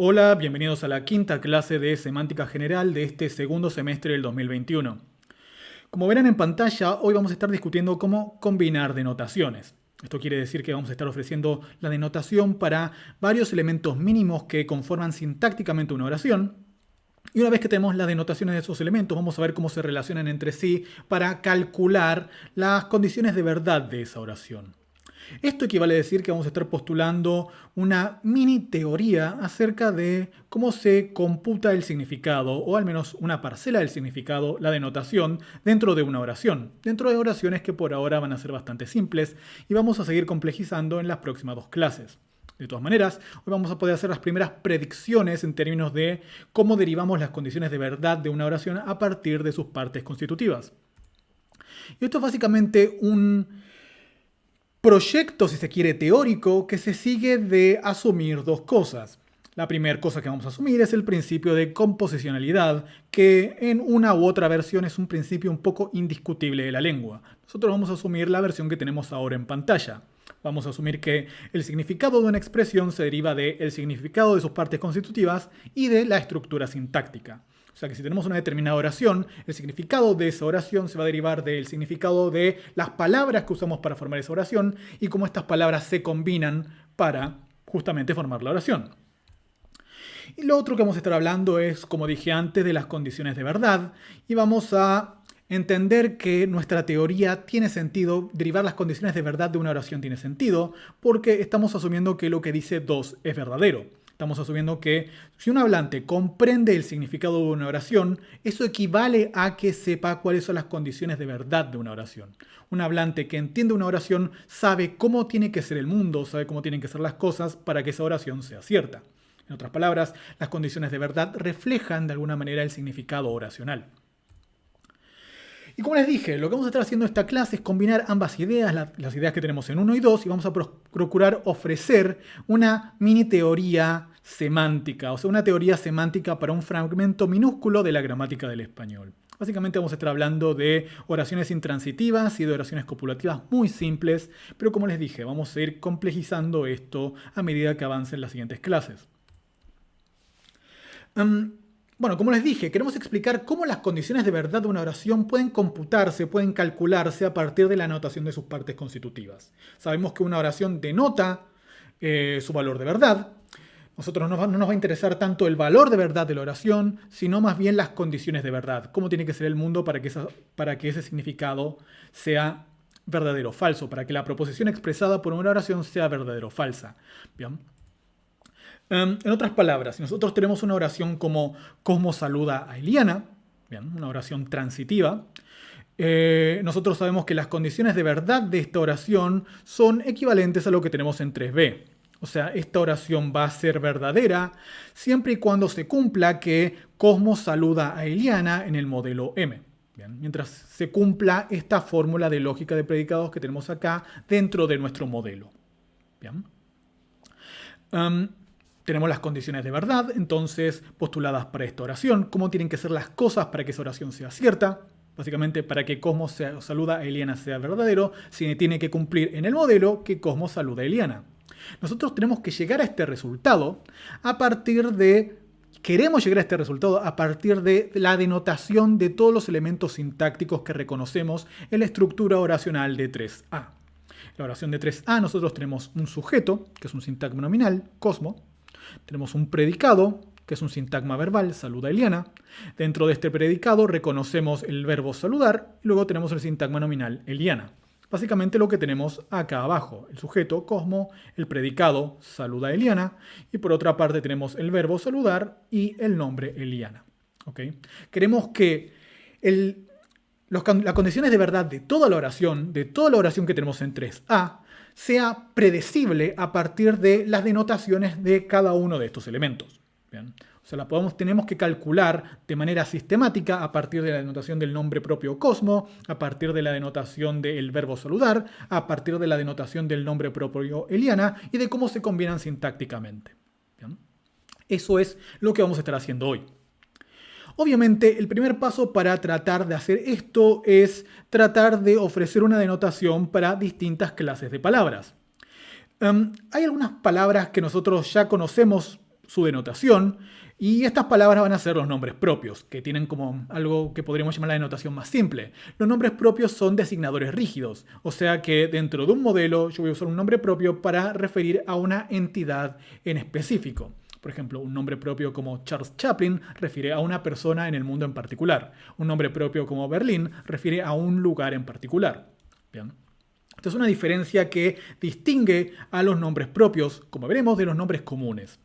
Hola, bienvenidos a la quinta clase de Semántica General de este segundo semestre del 2021. Como verán en pantalla, hoy vamos a estar discutiendo cómo combinar denotaciones. Esto quiere decir que vamos a estar ofreciendo la denotación para varios elementos mínimos que conforman sintácticamente una oración. Y una vez que tenemos las denotaciones de esos elementos, vamos a ver cómo se relacionan entre sí para calcular las condiciones de verdad de esa oración. Esto equivale a decir que vamos a estar postulando una mini teoría acerca de cómo se computa el significado, o al menos una parcela del significado, la denotación, dentro de una oración. Dentro de oraciones que por ahora van a ser bastante simples y vamos a seguir complejizando en las próximas dos clases. De todas maneras, hoy vamos a poder hacer las primeras predicciones en términos de cómo derivamos las condiciones de verdad de una oración a partir de sus partes constitutivas. Y esto es básicamente un proyecto, si se quiere, teórico que se sigue de asumir dos cosas. La primera cosa que vamos a asumir es el principio de composicionalidad, que en una u otra versión es un principio un poco indiscutible de la lengua. Nosotros vamos a asumir la versión que tenemos ahora en pantalla. Vamos a asumir que el significado de una expresión se deriva del significado de sus partes constitutivas y de la estructura sintáctica. O sea que si tenemos una determinada oración, el significado de esa oración se va a derivar del significado de las palabras que usamos para formar esa oración y cómo estas palabras se combinan para justamente formar la oración. Y lo otro que vamos a estar hablando es, como dije antes, de las condiciones de verdad y vamos a entender que nuestra teoría tiene sentido, derivar las condiciones de verdad de una oración tiene sentido, porque estamos asumiendo que lo que dice 2 es verdadero. Estamos asumiendo que si un hablante comprende el significado de una oración, eso equivale a que sepa cuáles son las condiciones de verdad de una oración. Un hablante que entiende una oración sabe cómo tiene que ser el mundo, sabe cómo tienen que ser las cosas para que esa oración sea cierta. En otras palabras, las condiciones de verdad reflejan de alguna manera el significado oracional. Y como les dije, lo que vamos a estar haciendo en esta clase es combinar ambas ideas, las ideas que tenemos en 1 y 2, y vamos a procurar ofrecer una mini teoría semántica, o sea, una teoría semántica para un fragmento minúsculo de la gramática del español. Básicamente vamos a estar hablando de oraciones intransitivas y de oraciones copulativas muy simples, pero como les dije, vamos a ir complejizando esto a medida que avancen las siguientes clases. Bueno, como les dije, queremos explicar cómo las condiciones de verdad de una oración pueden computarse, pueden calcularse a partir de la notación de sus partes constitutivas. Sabemos que una oración denota su valor de verdad. Nosotros no nos va a interesar tanto el valor de verdad de la oración, sino más bien las condiciones de verdad. Cómo tiene que ser el mundo para que ese significado sea verdadero o falso, para que la proposición expresada por una oración sea verdadera o falsa. Bien. En otras palabras, si nosotros tenemos una oración como Cosmo saluda a Eliana, bien, una oración transitiva, nosotros sabemos que las condiciones de verdad de esta oración son equivalentes a lo que tenemos en 3b. O sea, esta oración va a ser verdadera siempre y cuando se cumpla que Cosmo saluda a Eliana en el modelo M. Bien, mientras se cumpla esta fórmula de lógica de predicados que tenemos acá dentro de nuestro modelo. Bien. Tenemos las condiciones de verdad, entonces, postuladas para esta oración. Cómo tienen que ser las cosas para que esa oración sea cierta. Básicamente, para que Cosmo saluda a Eliana sea verdadero, se tiene que cumplir en el modelo que Cosmo saluda a Eliana. Nosotros tenemos que llegar a este resultado a partir de... Queremos llegar a este resultado a partir de la denotación de todos los elementos sintácticos que reconocemos en la estructura oracional de 3a. La oración de 3a nosotros tenemos un sujeto, que es un sintagma nominal, Cosmo. Tenemos un predicado, que es un sintagma verbal, saluda a Eliana. Dentro de este predicado reconocemos el verbo saludar y luego tenemos el sintagma nominal Eliana. Básicamente lo que tenemos acá abajo, el sujeto, Cosmo, el predicado, saluda a Eliana, y por otra parte tenemos el verbo saludar y el nombre Eliana. ¿Okay? Queremos que las condiciones de verdad de toda la oración que tenemos en 3a, sea predecible a partir de las denotaciones de cada uno de estos elementos. Bien. O sea, tenemos que calcular de manera sistemática a partir de la denotación del nombre propio Cosmo, a partir de la denotación del verbo saludar, a partir de la denotación del nombre propio Eliana y de cómo se combinan sintácticamente. Bien. Eso es lo que vamos a estar haciendo hoy. Obviamente, el primer paso para tratar de hacer esto es tratar de ofrecer una denotación para distintas clases de palabras. Hay algunas palabras que nosotros ya conocemos su denotación, y estas palabras van a ser los nombres propios, que tienen como algo que podríamos llamar la denotación más simple. Los nombres propios son designadores rígidos, o sea que dentro de un modelo yo voy a usar un nombre propio para referir a una entidad en específico. Por ejemplo, un nombre propio como Charles Chaplin refiere a una persona en el mundo en particular. Un nombre propio como Berlín refiere a un lugar en particular. Bien. Esta es una diferencia que distingue a los nombres propios, como veremos, de los nombres comunes.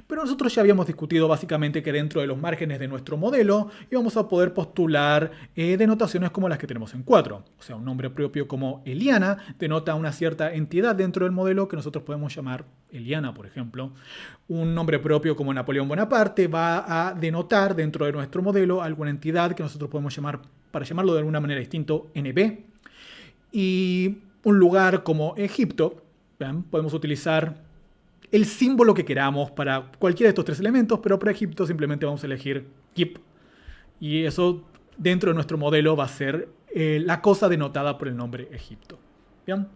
Pero nosotros ya habíamos discutido básicamente que dentro de los márgenes de nuestro modelo íbamos a poder postular denotaciones como las que tenemos en 4. O sea, un nombre propio como Eliana denota una cierta entidad dentro del modelo que nosotros podemos llamar Eliana, por ejemplo. Un nombre propio como Napoleón Bonaparte va a denotar dentro de nuestro modelo alguna entidad que nosotros podemos llamar, para llamarlo de alguna manera distinta, NB. Y un lugar como Egipto, ¿ven? Podemos utilizar el símbolo que queramos para cualquiera de estos tres elementos, pero para Egipto simplemente vamos a elegir Kip. Y eso dentro de nuestro modelo va a ser la cosa denotada por el nombre Egipto. ¿Bien?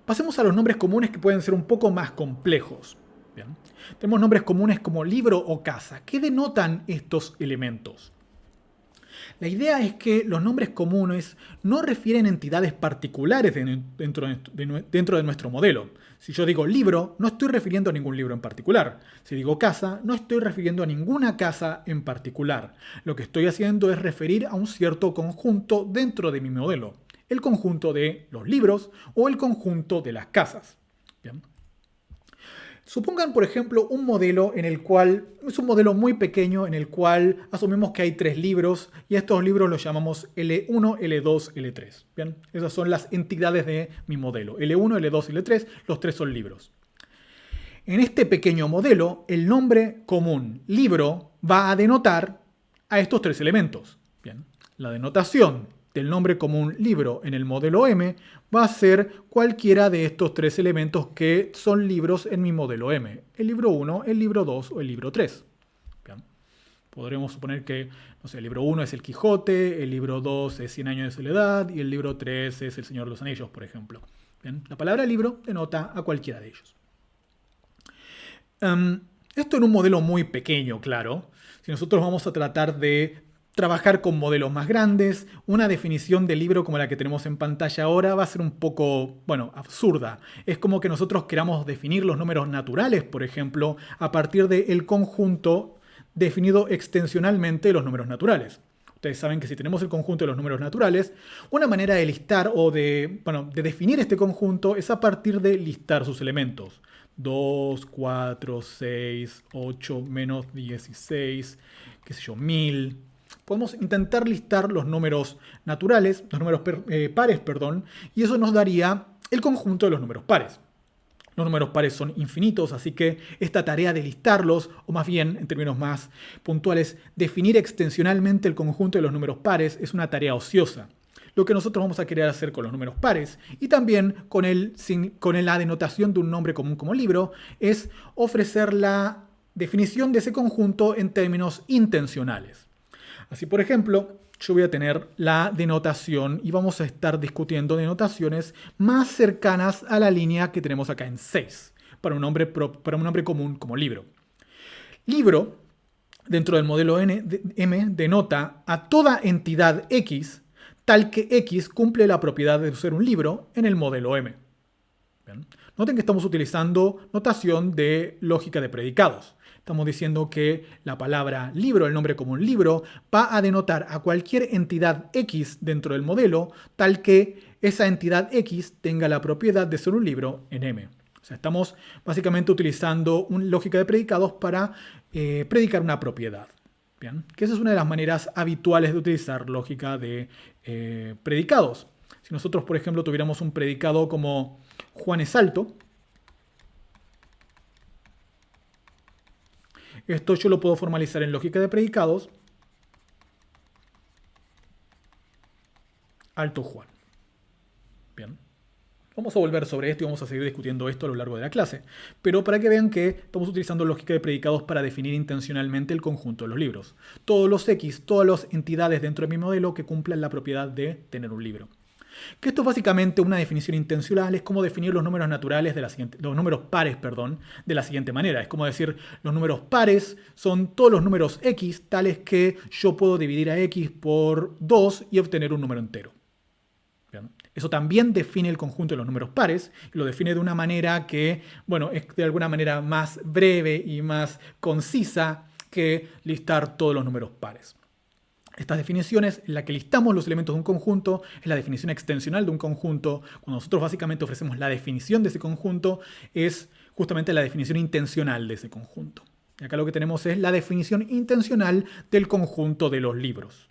Pasemos a los nombres comunes que pueden ser un poco más complejos. ¿Bien? Tenemos nombres comunes como libro o casa. ¿Qué denotan estos elementos? La idea es que los nombres comunes no refieren a entidades particulares dentro de nuestro modelo. Si yo digo libro, no estoy refiriendo a ningún libro en particular. Si digo casa, no estoy refiriendo a ninguna casa en particular. Lo que estoy haciendo es referir a un cierto conjunto dentro de mi modelo. El conjunto de los libros o el conjunto de las casas. Bien. Supongan, por ejemplo, un modelo en el cual, es un modelo muy pequeño en el cual asumimos que hay 3 libros y a estos libros los llamamos L1, L2, L3. ¿Bien? Esas son las entidades de mi modelo. L1, L2, L3, los 3 son libros. En este pequeño modelo, el nombre común libro va a denotar a estos 3 elementos. Bien. La denotación del nombre común libro en el modelo M va a ser cualquiera de estos 3 elementos que son libros en mi modelo M. El libro 1, el libro 2 o el libro 3. Bien. Podremos suponer que el libro 1 es el Quijote, el libro 2 es 100 años de soledad y el libro 3 es el Señor de los Anillos, por ejemplo. Bien. La palabra libro denota a cualquiera de ellos. Esto en un modelo muy pequeño, claro. Si nosotros vamos a tratar de trabajar con modelos más grandes, una definición de libro como la que tenemos en pantalla ahora va a ser un poco, absurda. Es como que nosotros queramos definir los números naturales, por ejemplo, a partir del conjunto definido extensionalmente de los números naturales. Ustedes saben que si tenemos el conjunto de los números naturales, una manera de listar o de definir este conjunto es a partir de listar sus elementos. 2, 4, 6, 8, menos 16, 1000... Podemos intentar listar los números naturales, los números pares, y eso nos daría el conjunto de los números pares. Los números pares son infinitos, así que esta tarea de listarlos, o más bien, en términos más puntuales, definir extensionalmente el conjunto de los números pares es una tarea ociosa. Lo que nosotros vamos a querer hacer con los números pares y también con la denotación de un nombre común como libro es ofrecer la definición de ese conjunto en términos intencionales. Así, por ejemplo, yo voy a tener la denotación y vamos a estar discutiendo denotaciones más cercanas a la línea que tenemos acá en 6, para un nombre común como libro. Libro, dentro del modelo M, denota a toda entidad X, tal que X cumple la propiedad de ser un libro en el modelo M. ¿Bien? Noten que estamos utilizando notación de lógica de predicados. Estamos diciendo que la palabra libro, el nombre común libro, va a denotar a cualquier entidad X dentro del modelo, tal que esa entidad X tenga la propiedad de ser un libro en M. O sea, estamos básicamente utilizando una lógica de predicados para predicar una propiedad. Bien, que esa es una de las maneras habituales de utilizar lógica de predicados. Si nosotros, por ejemplo, tuviéramos un predicado como Juan es alto, esto yo lo puedo formalizar en lógica de predicados. Alto Juan. Bien. Vamos a volver sobre esto y vamos a seguir discutiendo esto a lo largo de la clase. Pero para que vean que estamos utilizando lógica de predicados para definir intencionalmente el conjunto de los libros. Todos los X, todas las entidades dentro de mi modelo que cumplan la propiedad de tener un libro. Que esto es básicamente una definición intencional, es como definir los números naturales los números pares, perdón, de la siguiente manera. Es como decir, los números pares son todos los números x, tales que yo puedo dividir a x por 2 y obtener un número entero. Bien. Eso también define el conjunto de los números pares, y lo define de una manera que, bueno, es de alguna manera más breve y más concisa que listar todos los números pares. Estas definiciones en la que listamos los elementos de un conjunto es la definición extensional de un conjunto. Cuando nosotros básicamente ofrecemos la definición de ese conjunto, es justamente la definición intencional de ese conjunto. Y acá lo que tenemos es la definición intencional del conjunto de los libros.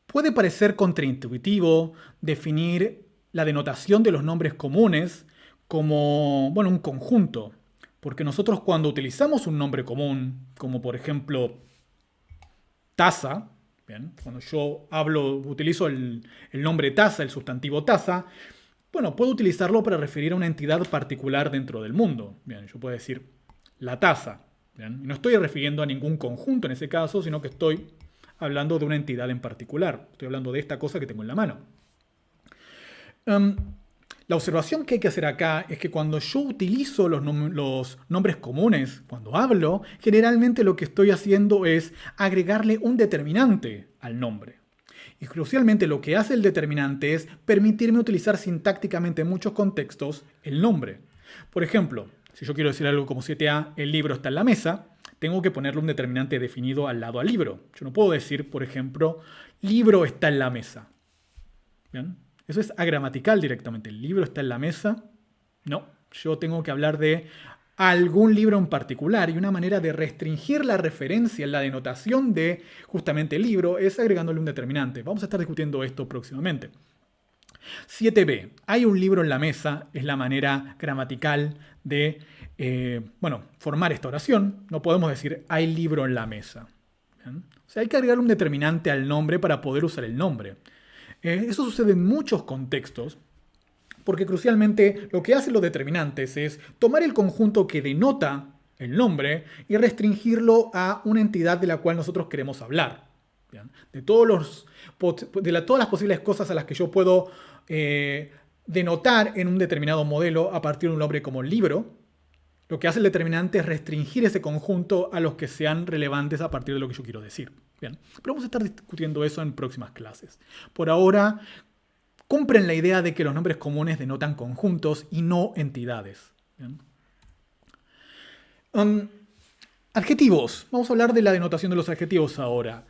Puede parecer contraintuitivo definir la denotación de los nombres comunes como, bueno, un conjunto. Porque nosotros cuando utilizamos un nombre común, como por ejemplo taza, bien, cuando yo utilizo el nombre taza, el sustantivo taza, bueno, puedo utilizarlo para referir a una entidad particular dentro del mundo. Bien, yo puedo decir la taza. Bien, y no estoy refiriendo a ningún conjunto en ese caso, sino que estoy hablando de una entidad en particular. Estoy hablando de esta cosa que tengo en la mano. La observación que hay que hacer acá es que cuando yo utilizo los nombres comunes, cuando hablo, generalmente lo que estoy haciendo es agregarle un determinante al nombre. Y crucialmente lo que hace el determinante es permitirme utilizar sintácticamente en muchos contextos el nombre. Por ejemplo, si yo quiero decir algo como 7a, el libro está en la mesa, tengo que ponerle un determinante definido al lado al libro. Yo no puedo decir, por ejemplo, libro está en la mesa. ¿Bien? Eso es agramatical directamente. ¿El libro está en la mesa? No, yo tengo que hablar de algún libro en particular, y una manera de restringir la referencia en la denotación de justamente el libro es agregándole un determinante. Vamos a estar discutiendo esto próximamente. 7b. Hay un libro en la mesa, es la manera gramatical de formar esta oración. No podemos decir hay libro en la mesa. ¿Bien? O sea, hay que agregar un determinante al nombre para poder usar el nombre. Eso sucede en muchos contextos, porque crucialmente lo que hacen los determinantes es tomar el conjunto que denota el nombre y restringirlo a una entidad de la cual nosotros queremos hablar. ¿Bien? De todas las posibles cosas a las que yo puedo denotar en un determinado modelo a partir de un nombre como libro, lo que hace el determinante es restringir ese conjunto a los que sean relevantes a partir de lo que yo quiero decir. Bien, pero vamos a estar discutiendo eso en próximas clases. Por ahora, compren la idea de que los nombres comunes denotan conjuntos y no entidades. Bien. Adjetivos. Vamos a hablar de la denotación de los adjetivos ahora.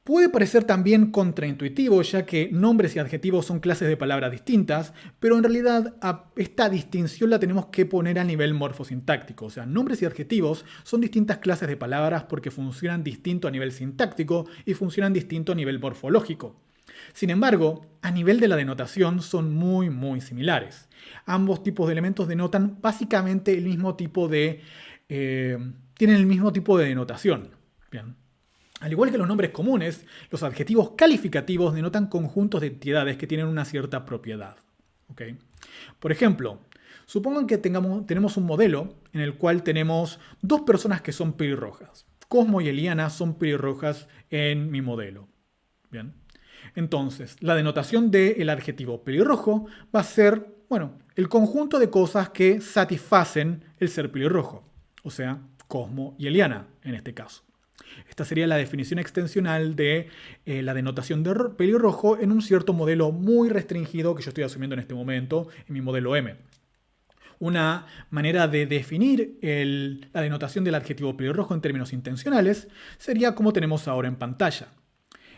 Puede parecer también contraintuitivo, ya que nombres y adjetivos son clases de palabras distintas, pero en realidad esta distinción la tenemos que poner a nivel morfosintáctico. O sea, nombres y adjetivos son distintas clases de palabras porque funcionan distinto a nivel sintáctico y funcionan distinto a nivel morfológico. Sin embargo, a nivel de la denotación son muy, muy similares. Ambos tipos de elementos denotan básicamente el mismo tipo de... tienen el mismo tipo de denotación. Bien. Al igual que los nombres comunes, los adjetivos calificativos denotan conjuntos de entidades que tienen una cierta propiedad. ¿Okay? Por ejemplo, supongan que tenemos un modelo en el cual tenemos dos personas que son pelirrojas. Cosmo y Eliana son pelirrojas en mi modelo. Bien. Entonces, la denotación del adjetivo pelirrojo va a ser, el conjunto de cosas que satisfacen el ser pelirrojo. O sea, Cosmo y Eliana en este caso. Esta sería la definición extensional de la denotación de pelirrojo en un cierto modelo muy restringido que yo estoy asumiendo en este momento en mi modelo M. Una manera de definir la denotación del adjetivo pelirrojo en términos intencionales sería como tenemos ahora en pantalla.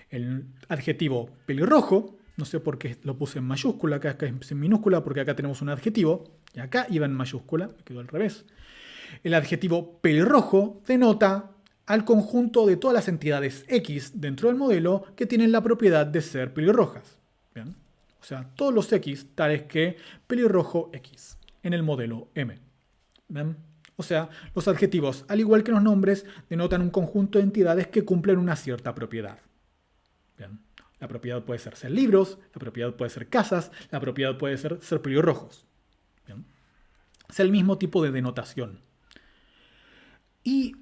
El adjetivo pelirrojo, no sé por qué lo puse en mayúscula, acá es en minúscula porque acá tenemos un adjetivo y acá iba en mayúscula, me quedó al revés. El adjetivo pelirrojo denota al conjunto de todas las entidades X dentro del modelo que tienen la propiedad de ser pelirrojas. ¿Bien? O sea, todos los X tales que pelirrojo X en el modelo M. ¿Bien? O sea, los adjetivos, al igual que los nombres, denotan un conjunto de entidades que cumplen una cierta propiedad. Bien. La propiedad puede ser libros, la propiedad puede ser casas, la propiedad puede ser pelirrojos. Bien. Es el mismo tipo de denotación. Y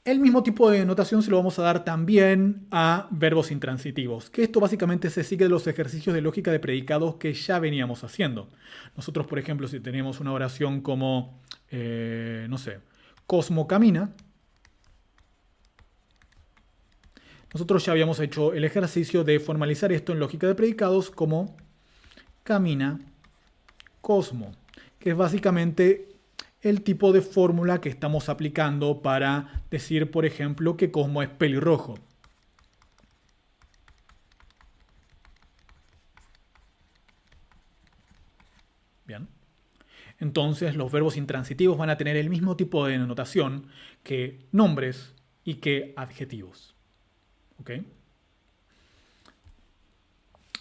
El mismo tipo de notación se lo vamos a dar también a verbos intransitivos, que esto básicamente se sigue de los ejercicios de lógica de predicados que ya veníamos haciendo. Nosotros, por ejemplo, si tenemos una oración como, no sé, Cosmo camina, nosotros ya habíamos hecho el ejercicio de formalizar esto en lógica de predicados como camina Cosmo, que es básicamente el tipo de fórmula que estamos aplicando para decir, por ejemplo, que Cosmo es pelirrojo. Bien. Entonces, los verbos intransitivos van a tener el mismo tipo de notación que nombres y que adjetivos. ¿Ok?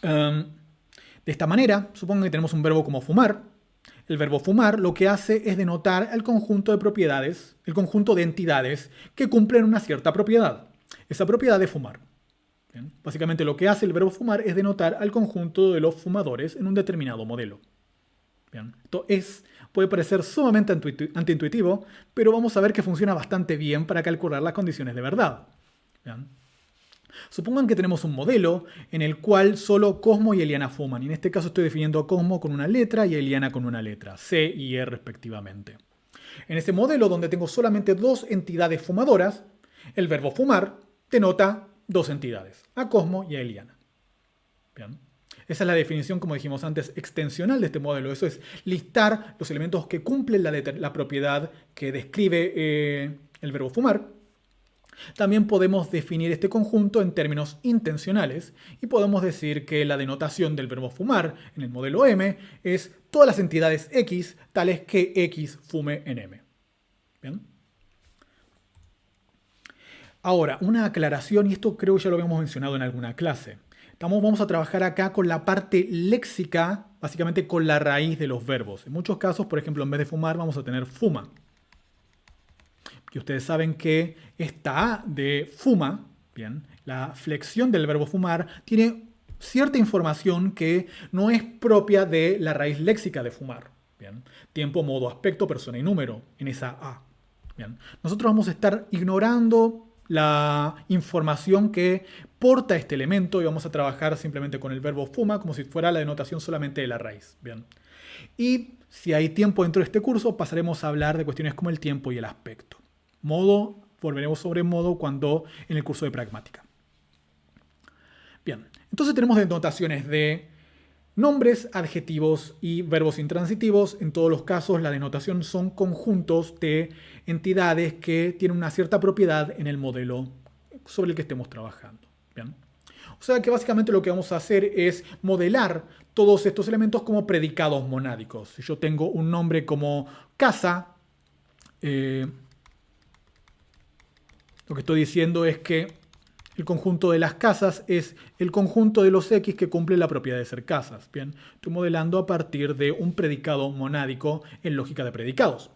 De esta manera, supongo que tenemos un verbo como fumar. El verbo fumar lo que hace es denotar el conjunto de propiedades, el conjunto de entidades que cumplen una cierta propiedad. Esa propiedad de fumar. Bien. Básicamente lo que hace el verbo fumar es denotar al conjunto de los fumadores en un determinado modelo. Bien. Esto puede parecer sumamente antiintuitivo, pero vamos a ver que funciona bastante bien para calcular las condiciones de verdad. Bien. Supongan que tenemos un modelo en el cual solo Cosmo y Eliana fuman. Y en este caso estoy definiendo a Cosmo con una letra y a Eliana con una letra, C y E respectivamente. En ese modelo donde tengo solamente dos entidades fumadoras, el verbo fumar denota dos entidades, a Cosmo y a Eliana. Bien. Esa es la definición, como dijimos antes, extensional de este modelo. Eso es listar los elementos que cumplen la propiedad que describe el verbo fumar. También podemos definir este conjunto en términos intencionales y podemos decir que la denotación del verbo fumar en el modelo M es todas las entidades X tales que X fume en M. ¿Bien? Ahora, una aclaración, y esto creo que ya lo habíamos mencionado en alguna clase. Vamos a trabajar acá con la parte léxica, básicamente con la raíz de los verbos. En muchos casos, por ejemplo, en vez de fumar vamos a tener fuma. Y ustedes saben que esta A de fuma, bien, la flexión del verbo fumar, tiene cierta información que no es propia de la raíz léxica de fumar. Bien. Tiempo, modo, aspecto, persona y número en esa A. Bien. Nosotros vamos a estar ignorando la información que porta este elemento y vamos a trabajar simplemente con el verbo fuma como si fuera la denotación solamente de la raíz. Bien. Y si hay tiempo dentro de este curso, pasaremos a hablar de cuestiones como el tiempo y el aspecto. Modo, volveremos sobre modo cuando en el curso de pragmática. Bien, entonces tenemos denotaciones de nombres, adjetivos y verbos intransitivos. En todos los casos la denotación son conjuntos de entidades que tienen una cierta propiedad en el modelo sobre el que estemos trabajando. Bien. O sea que básicamente lo que vamos a hacer es modelar todos estos elementos como predicados monádicos. Si yo tengo un nombre como casa, lo que estoy diciendo es que el conjunto de las casas es el conjunto de los X que cumple la propiedad de ser casas. Bien, estoy modelando a partir de un predicado monádico en lógica de predicados.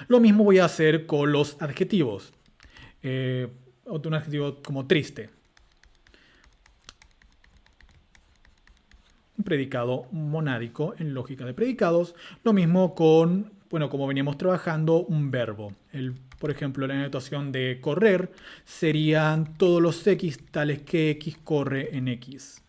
Lo mismo voy a hacer con los adjetivos. Un adjetivo como triste. Un predicado monádico en lógica de predicados. Lo mismo con, bueno, como veníamos trabajando, un verbo. Por ejemplo, la notación de correr serían todos los X tales que X corre en X.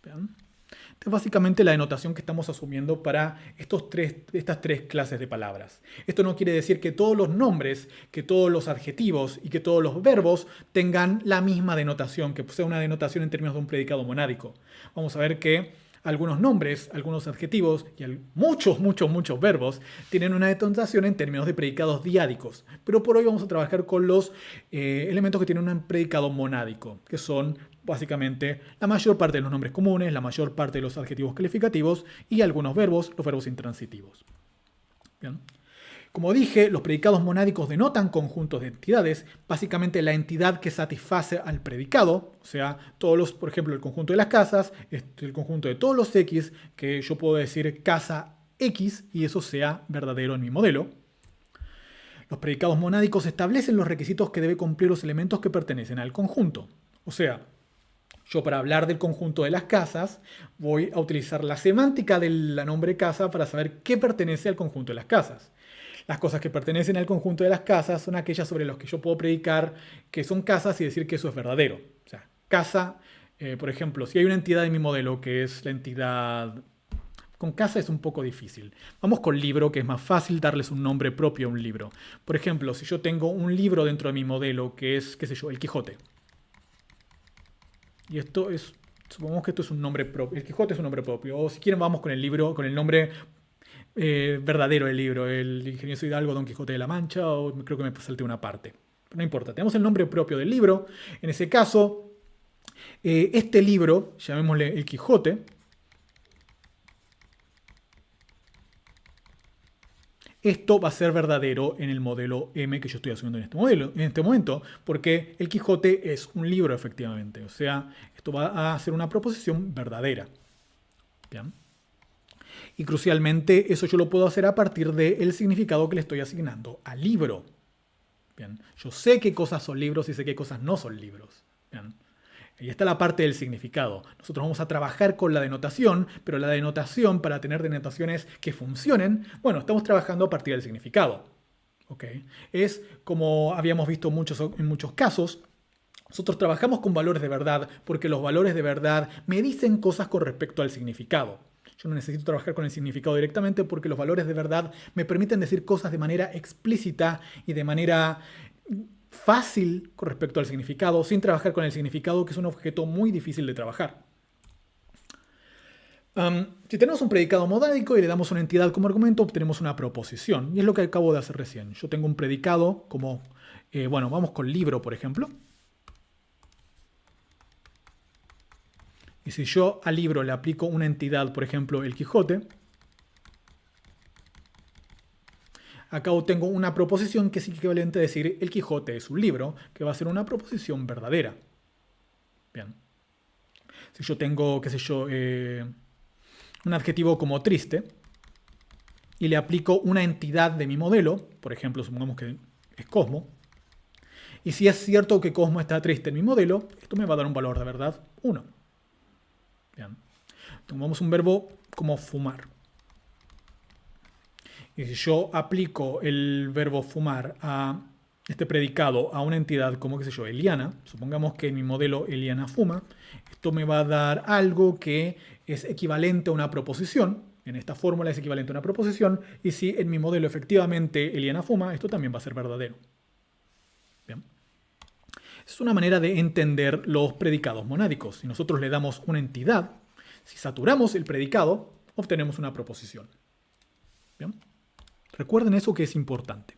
¿Vean? Esta es básicamente la denotación que estamos asumiendo para estas tres clases de palabras. Esto no quiere decir que todos los nombres, que todos los adjetivos y que todos los verbos tengan la misma denotación, que sea una denotación en términos de un predicado monádico. Vamos a ver que algunos nombres, algunos adjetivos y muchos verbos tienen una denotación en términos de predicados diádicos. Pero por hoy vamos a trabajar con los elementos que tienen un predicado monádico, que son básicamente la mayor parte de los nombres comunes, la mayor parte de los adjetivos calificativos y algunos verbos, los verbos intransitivos. Bien. Como dije, los predicados monádicos denotan conjuntos de entidades, básicamente la entidad que satisface al predicado, o sea, por ejemplo, el conjunto de las casas, el conjunto de todos los X, que yo puedo decir casa X y eso sea verdadero en mi modelo. Los predicados monádicos establecen los requisitos que deben cumplir los elementos que pertenecen al conjunto. O sea, yo para hablar del conjunto de las casas voy a utilizar la semántica del nombre casa para saber qué pertenece al conjunto de las casas. Las cosas que pertenecen al conjunto de las casas son aquellas sobre las que yo puedo predicar que son casas y decir que eso es verdadero. O sea, casa, por ejemplo, si hay una entidad en mi modelo que es la entidad... Con casa es un poco difícil. Vamos con libro, que es más fácil darles un nombre propio a un libro. Por ejemplo, si yo tengo un libro dentro de mi modelo que es, qué sé yo, El Quijote. Y esto es, supongamos que esto es un nombre propio. El Quijote es un nombre propio. O si quieren vamos con el libro, con el nombre verdadero del libro. El ingenioso Hidalgo Don Quijote de la Mancha, o creo que me salté una parte. Pero no importa, tenemos el nombre propio del libro. En ese caso, este libro, llamémosle El Quijote, esto va a ser verdadero en el modelo M que yo estoy asumiendo en este momento, porque el Quijote es un libro efectivamente. O sea, esto va a ser una proposición verdadera. ¿Bien? Y crucialmente, eso yo lo puedo hacer a partir del significado que le estoy asignando al libro. Bien. Yo sé qué cosas son libros y sé qué cosas no son libros. Bien. Y está la parte del significado. Nosotros vamos a trabajar con la denotación, pero la denotación, para tener denotaciones que funcionen, bueno, estamos trabajando a partir del significado. ¿Okay? Es como habíamos visto en muchos casos, nosotros trabajamos con valores de verdad porque los valores de verdad me dicen cosas con respecto al significado. Yo no necesito trabajar con el significado directamente porque los valores de verdad me permiten decir cosas de manera explícita y de manera fácil con respecto al significado, sin trabajar con el significado, que es un objeto muy difícil de trabajar. Si tenemos un predicado modádico y le damos una entidad como argumento, obtenemos una proposición. Y es lo que acabo de hacer recién. Yo tengo un predicado como, bueno, vamos con libro, por ejemplo. Y si yo al libro le aplico una entidad, por ejemplo, el Quijote, acá tengo una proposición que es equivalente a decir el Quijote es un libro, que va a ser una proposición verdadera. Bien. Si yo tengo, qué sé yo, un adjetivo como triste y le aplico una entidad de mi modelo, por ejemplo, supongamos que es Cosmo, y si es cierto que Cosmo está triste en mi modelo, esto me va a dar un valor de verdad 1. Bien. Tomamos un verbo como fumar. Y si yo aplico el verbo fumar a este predicado a una entidad como, qué sé yo, Eliana, supongamos que en mi modelo Eliana fuma, esto me va a dar algo que es equivalente a una proposición. En esta fórmula es equivalente a una proposición. Y si en mi modelo efectivamente Eliana fuma, esto también va a ser verdadero. Bien. Es una manera de entender los predicados monádicos. Si nosotros le damos una entidad, si saturamos el predicado, obtenemos una proposición. Bien. Recuerden eso que es importante.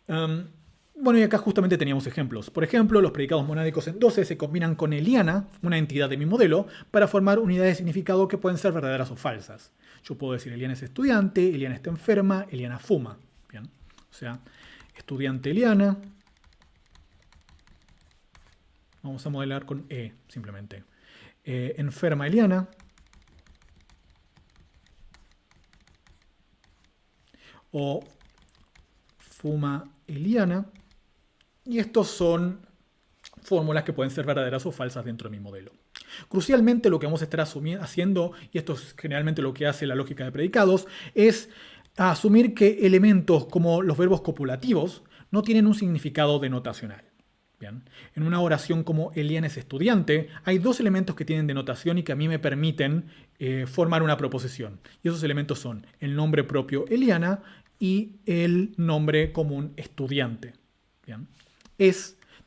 Bueno, y acá justamente teníamos ejemplos. Por ejemplo, los predicados monádicos en 12 se combinan con Eliana, una entidad de mi modelo, para formar unidades de significado que pueden ser verdaderas o falsas. Yo puedo decir Eliana es estudiante, Eliana está enferma, Eliana fuma. Bien. O sea, estudiante Eliana. Vamos a modelar con E, simplemente. Enferma Eliana. O fuma Eliana. Y estos son fórmulas que pueden ser verdaderas o falsas dentro de mi modelo. Crucialmente, lo que vamos a estar haciendo, y esto es generalmente lo que hace la lógica de predicados, es asumir que elementos como los verbos copulativos no tienen un significado denotacional. Bien. En una oración como Eliana es estudiante, hay dos elementos que tienen denotación y que a mí me permiten formar una proposición. Y esos elementos son el nombre propio Eliana y el nombre común estudiante. Bien.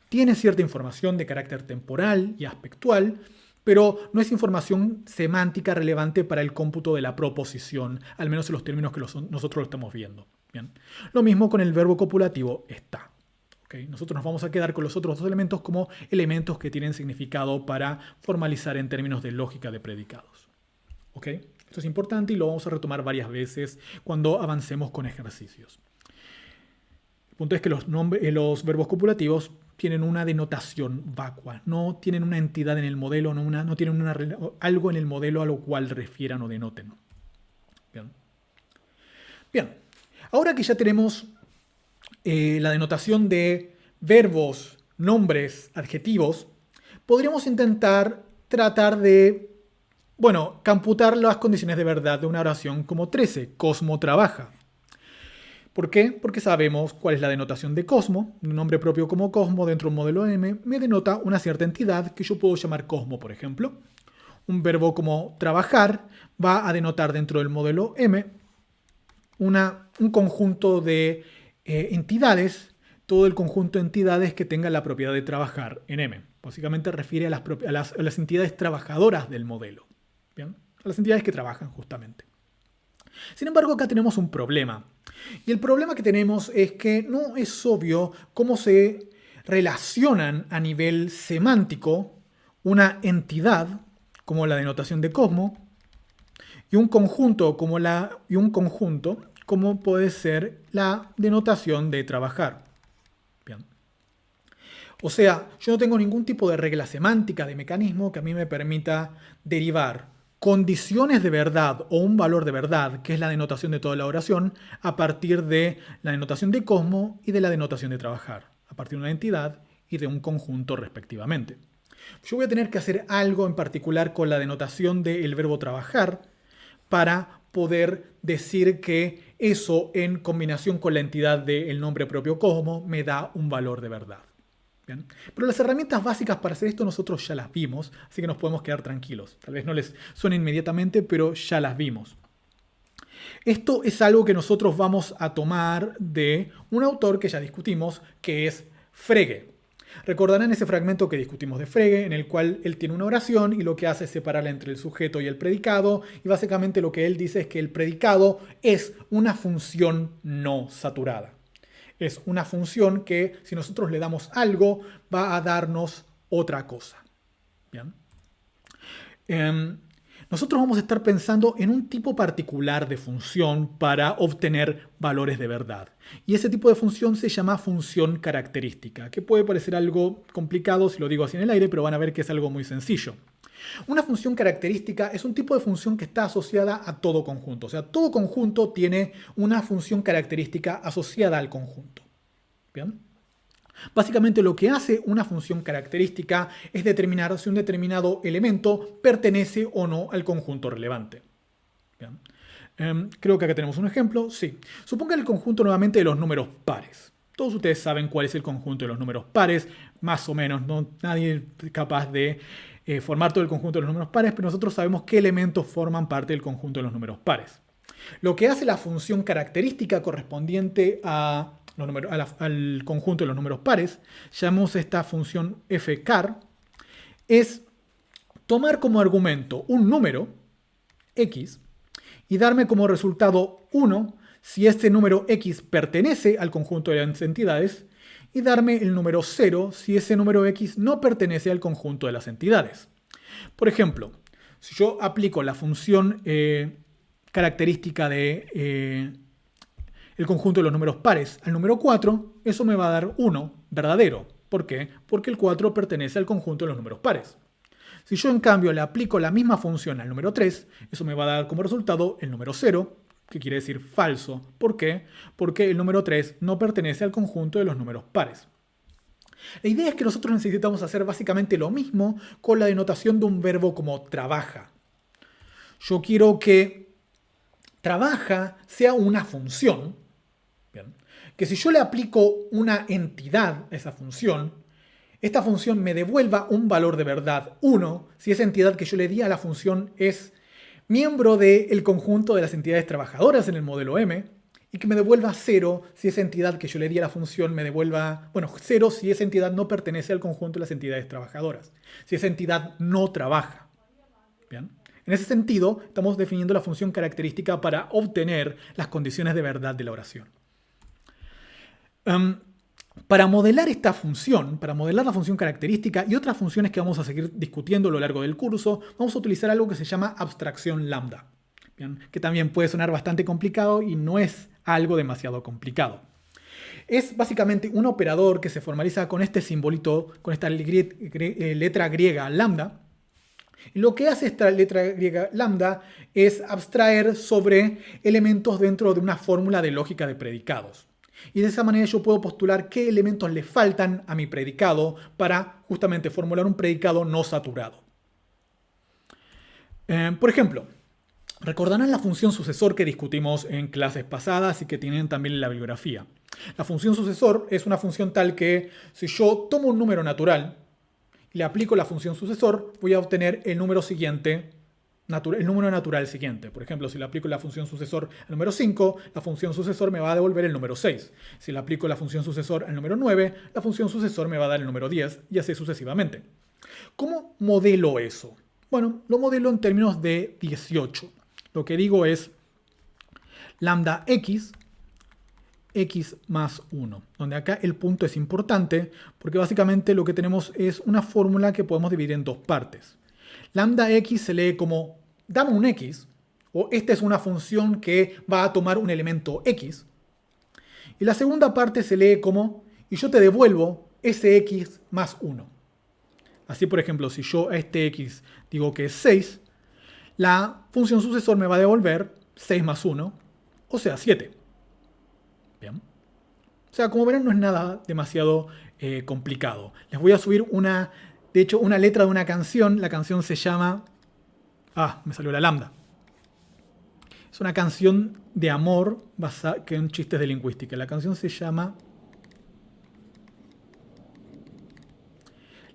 Tiene cierta información de carácter temporal y aspectual, pero no es información semántica relevante para el cómputo de la proposición, al menos en los términos que nosotros lo estamos viendo. Bien. Lo mismo con el verbo copulativo está. ¿Okay? Nosotros nos vamos a quedar con los otros dos elementos como elementos que tienen significado para formalizar en términos de lógica de predicados. ¿Okay? Esto es importante y lo vamos a retomar varias veces cuando avancemos con ejercicios. El punto es que los verbos copulativos tienen una denotación vacua, no tienen una entidad en el modelo, no tienen algo en el modelo a lo cual refieran o denoten. Bien. Bien, ahora que ya tenemos la denotación de verbos, nombres, adjetivos, podríamos intentar tratar de, bueno, computar las condiciones de verdad de una oración como 13. Cosmo trabaja. ¿Por qué? Porque sabemos cuál es la denotación de Cosmo. Un nombre propio como Cosmo dentro de un modelo M me denota una cierta entidad que yo puedo llamar Cosmo, por ejemplo. Un verbo como trabajar va a denotar dentro del modelo M un conjunto de entidades, todo el conjunto de entidades que tenga la propiedad de trabajar en M. Básicamente refiere a las entidades trabajadoras del modelo. ¿Bien? A las entidades que trabajan justamente. Sin embargo, acá tenemos un problema. Y el problema que tenemos es que no es obvio cómo se relacionan a nivel semántico una entidad, como la denotación de Cosmo, y un conjunto como puede ser la denotación de trabajar. Bien. O sea, yo no tengo ningún tipo de regla semántica, de mecanismo que a mí me permita derivar condiciones de verdad o un valor de verdad, que es la denotación de toda la oración, a partir de la denotación de Cosmo y de la denotación de trabajar, a partir de una entidad y de un conjunto respectivamente. Yo voy a tener que hacer algo en particular con la denotación del verbo trabajar para poder decir que eso en combinación con la entidad del nombre propio Cosmo me da un valor de verdad. ¿Bien? Pero las herramientas básicas para hacer esto nosotros ya las vimos, así que nos podemos quedar tranquilos. Tal vez no les suene inmediatamente, pero ya las vimos. Esto es algo que nosotros vamos a tomar de un autor que ya discutimos, que es Frege. Recordarán ese fragmento que discutimos de Frege, en el cual él tiene una oración y lo que hace es separarla entre el sujeto y el predicado, y básicamente lo que él dice es que el predicado es una función no saturada. Es una función que si nosotros le damos algo va a darnos otra cosa. ¿Bien? Nosotros vamos a estar pensando en un tipo particular de función para obtener valores de verdad. Y ese tipo de función se llama función característica, que puede parecer algo complicado si lo digo así en el aire, pero van a ver que es algo muy sencillo. Una función característica es un tipo de función que está asociada a todo conjunto. O sea, todo conjunto tiene una función característica asociada al conjunto. ¿Bien? Básicamente lo que hace una función característica es determinar si un determinado elemento pertenece o no al conjunto relevante. ¿Bien? Creo que acá tenemos un ejemplo. Sí. Suponga el conjunto nuevamente de los números pares. Todos ustedes saben cuál es el conjunto de los números pares, más o menos. ¿No? Nadie es capaz de formar todo el conjunto de los números pares, pero nosotros sabemos qué elementos forman parte del conjunto de los números pares. Lo que hace la función característica correspondiente al conjunto de los números pares, llamamos esta función fcar, es tomar como argumento un número, x, y darme como resultado 1 si este número x pertenece al conjunto de las entidades, y darme el número 0 si ese número x no pertenece al conjunto de las entidades. Por ejemplo, si yo aplico la función característica de el conjunto de los números pares al número 4, eso me va a dar 1 verdadero. ¿Por qué? Porque el 4 pertenece al conjunto de los números pares. Si yo en cambio le aplico la misma función al número 3, eso me va a dar como resultado el número 0, que quiere decir falso. ¿Por qué? Porque el número 3 no pertenece al conjunto de los números pares. La idea es que nosotros necesitamos hacer básicamente lo mismo con la denotación de un verbo como trabaja. Yo quiero que trabaja sea una función, ¿bien? Que si yo le aplico una entidad a esa función, esta función me devuelva un valor de verdad 1 si esa entidad que yo le di a la función es miembro del conjunto de las entidades trabajadoras en el modelo M, y que me devuelva 0 si esa entidad que yo le di a la función me devuelva, 0 si esa entidad no pertenece al conjunto de las entidades trabajadoras, si esa entidad no trabaja. ¿Bien? En ese sentido, estamos definiendo la función característica para obtener las condiciones de verdad de la oración. Para modelar esta función, para modelar la función característica y otras funciones que vamos a seguir discutiendo a lo largo del curso, vamos a utilizar algo que se llama abstracción lambda, ¿bien? Que también puede sonar bastante complicado y no es algo demasiado complicado. Es básicamente un operador que se formaliza con este simbolito, con esta letra griega lambda. Y lo que hace esta letra griega lambda es abstraer sobre elementos dentro de una fórmula de lógica de predicados. Y de esa manera yo puedo postular qué elementos le faltan a mi predicado para justamente formular un predicado no saturado. Por ejemplo, Recordarán la función sucesor que discutimos en clases pasadas y que tienen también en la bibliografía. La función sucesor es una función tal que si yo tomo un número natural y le aplico la función sucesor, voy a obtener el número siguiente, el número natural siguiente. Por ejemplo, si le aplico la función sucesor al número 5, la función sucesor me va a devolver el número 6. Si le aplico la función sucesor al número 9, la función sucesor me va a dar el número 10 y así sucesivamente. ¿Cómo modelo eso? Bueno, lo modelo en términos de 18. Lo que digo es lambda x más 1, donde acá el punto es importante porque básicamente lo que tenemos es una fórmula que podemos dividir en dos partes. Lambda x se lee como dame un x, o esta es una función que va a tomar un elemento x. Y la segunda parte se lee como y yo te devuelvo ese x más 1. Así, por ejemplo, si yo a este x digo que es 6, la función sucesor me va a devolver 6 más 1, o sea, 7. Bien. O sea, como verán, no es nada demasiado complicado. Les voy a subir una letra de una canción. La canción se llama... me salió la lambda. Es una canción de amor que en chistes de lingüística. La canción se llama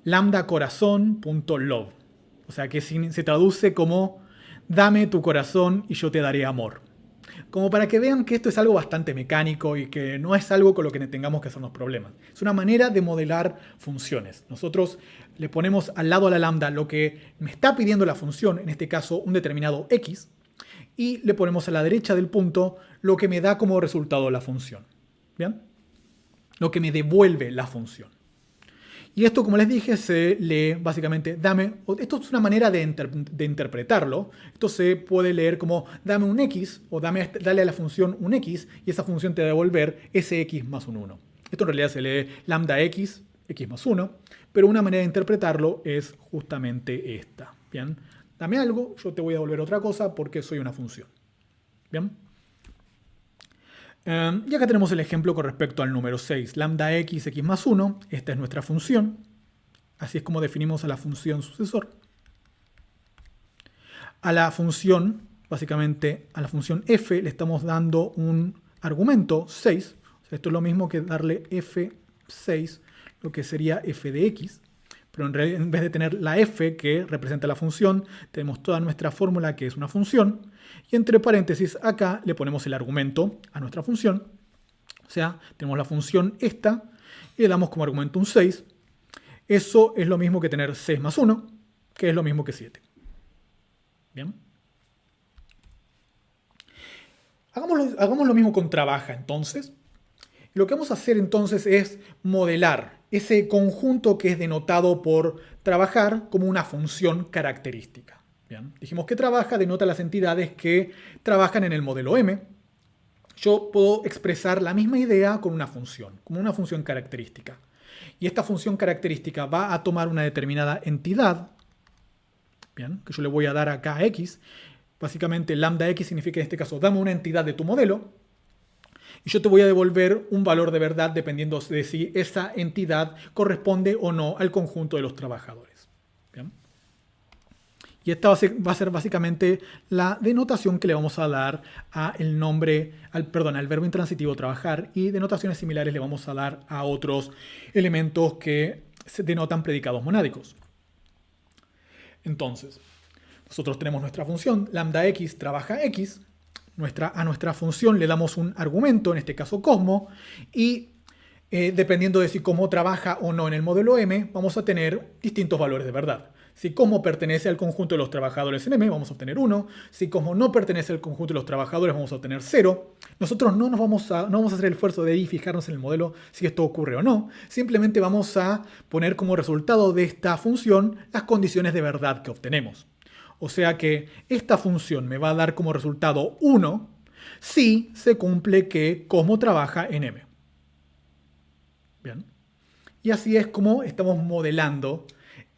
lambdacorazón.love. O sea, que se traduce como dame tu corazón y yo te daré amor. Como para que vean que esto es algo bastante mecánico y que no es algo con lo que tengamos que hacernos problemas. Es una manera de modelar funciones. Nosotros le ponemos al lado a la lambda lo que me está pidiendo la función, en este caso un determinado x, y le ponemos a la derecha del punto lo que me da como resultado la función. ¿Bien? Lo que me devuelve la función. Y esto, como les dije, se lee básicamente esto es una manera de interpretarlo. Esto se puede leer como dame un x o dale a la función un x y esa función te va a devolver ese x más un 1. Esto en realidad se lee lambda x más 1, pero una manera de interpretarlo es justamente esta. ¿Bien? Dame algo, yo te voy a devolver otra cosa porque soy una función. ¿Bien? Y acá tenemos el ejemplo con respecto al número 6. Lambda x más 1. Esta es nuestra función. Así es como definimos a la función sucesor. A la función, básicamente a la función f, le estamos dando un argumento 6. O sea, esto es lo mismo que darle f6, lo que sería f de x. Pero en realidad, en vez de tener la f que representa la función, tenemos toda nuestra fórmula que es una función. Y entre paréntesis acá le ponemos el argumento a nuestra función. O sea, tenemos la función esta y le damos como argumento un 6. Eso es lo mismo que tener 6 más 1, que es lo mismo que 7. ¿Bien? Hagamos lo mismo con trabaja entonces. Lo que vamos a hacer entonces es modelar ese conjunto que es denotado por trabajar como una función característica. Bien, dijimos que trabaja denota las entidades que trabajan en el modelo M. Yo puedo expresar la misma idea con una función, como una función característica. Y esta función característica va a tomar una determinada entidad, bien, que yo le voy a dar acá a x. Básicamente lambda x significa en este caso dame una entidad de tu modelo. Y yo te voy a devolver un valor de verdad dependiendo de si esa entidad corresponde o no al conjunto de los trabajadores. ¿Bien? Y esta va a ser básicamente la denotación que le vamos a dar al verbo intransitivo trabajar, y denotaciones similares le vamos a dar a otros elementos que se denotan predicados monádicos. Entonces, nosotros tenemos nuestra función lambda x trabaja x. A nuestra función le damos un argumento, en este caso Cosmo, y dependiendo de si Cosmo trabaja o no en el modelo M, vamos a tener distintos valores de verdad. Si Cosmo pertenece al conjunto de los trabajadores en M, vamos a obtener 1. Si Cosmo no pertenece al conjunto de los trabajadores, vamos a obtener 0. Nosotros no vamos a hacer el esfuerzo de fijarnos en el modelo si esto ocurre o no. Simplemente vamos a poner como resultado de esta función las condiciones de verdad que obtenemos. O sea que esta función me va a dar como resultado 1 si se cumple que Cosmo trabaja en M. Bien. Y así es como estamos modelando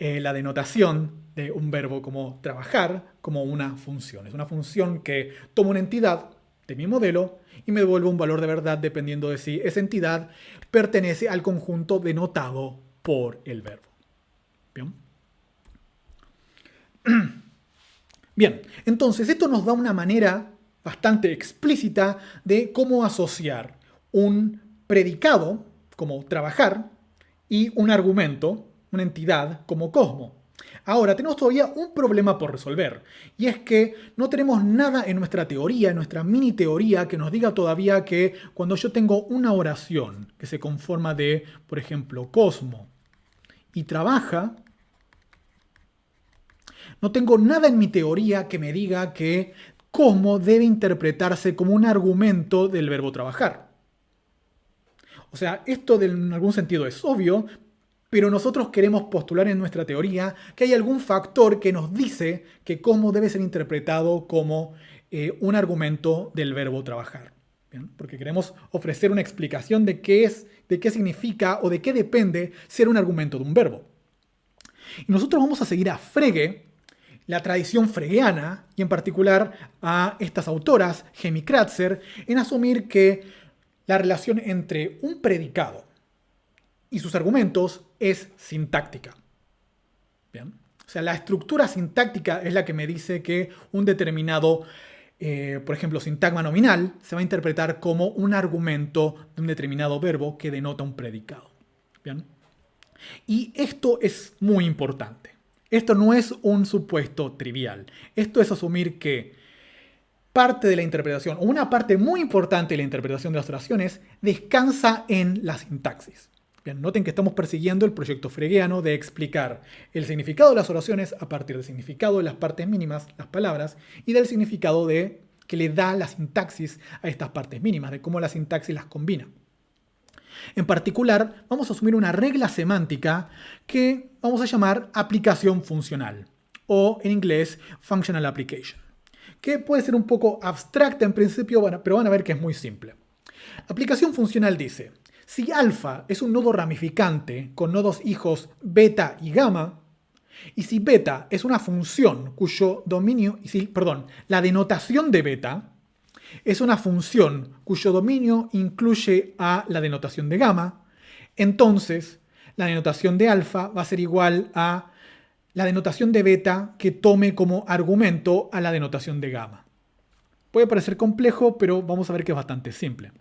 la denotación de un verbo como trabajar como una función. Es una función que toma una entidad de mi modelo y me devuelve un valor de verdad dependiendo de si esa entidad pertenece al conjunto denotado por el verbo. Bien. Bien, entonces esto nos da una manera bastante explícita de cómo asociar un predicado, como trabajar, y un argumento, una entidad, como cosmo. Ahora, tenemos todavía un problema por resolver, y es que no tenemos nada en nuestra teoría, en nuestra mini teoría, que nos diga todavía que cuando yo tengo una oración que se conforma de, por ejemplo, cosmo y trabaja, no tengo nada en mi teoría que me diga que cosmo debe interpretarse como un argumento del verbo trabajar. O sea, esto en algún sentido es obvio, pero nosotros queremos postular en nuestra teoría que hay algún factor que nos dice que cosmo debe ser interpretado como un argumento del verbo trabajar. ¿Bien? Porque queremos ofrecer una explicación de qué es, de qué significa o de qué depende ser un argumento de un verbo. Y nosotros vamos a seguir a Frege, la tradición fregeana, y en particular a estas autoras, Gem y Kratzer, en asumir que la relación entre un predicado y sus argumentos es sintáctica. ¿Bien? O sea, la estructura sintáctica es la que me dice que un determinado, por ejemplo, sintagma nominal se va a interpretar como un argumento de un determinado verbo que denota un predicado. ¿Bien? Y esto es muy importante. Esto no es un supuesto trivial. Esto es asumir que parte de la interpretación, o una parte muy importante de la interpretación de las oraciones, descansa en la sintaxis. Bien, noten que estamos persiguiendo el proyecto fregeano de explicar el significado de las oraciones a partir del significado de las partes mínimas, las palabras, y del significado que le da la sintaxis a estas partes mínimas, de cómo la sintaxis las combina. En particular, vamos a asumir una regla semántica que vamos a llamar aplicación funcional, o en inglés, functional application, que puede ser un poco abstracta en principio, pero van a ver que es muy simple. Aplicación funcional dice, si alfa es un nodo ramificante con nodos hijos beta y gamma, y si beta es una función cuyo dominio, la denotación de beta es una función cuyo dominio incluye a la denotación de gamma, entonces la denotación de alfa va a ser igual a la denotación de beta que tome como argumento a la denotación de gamma. Puede parecer complejo, pero vamos a ver que es bastante simple.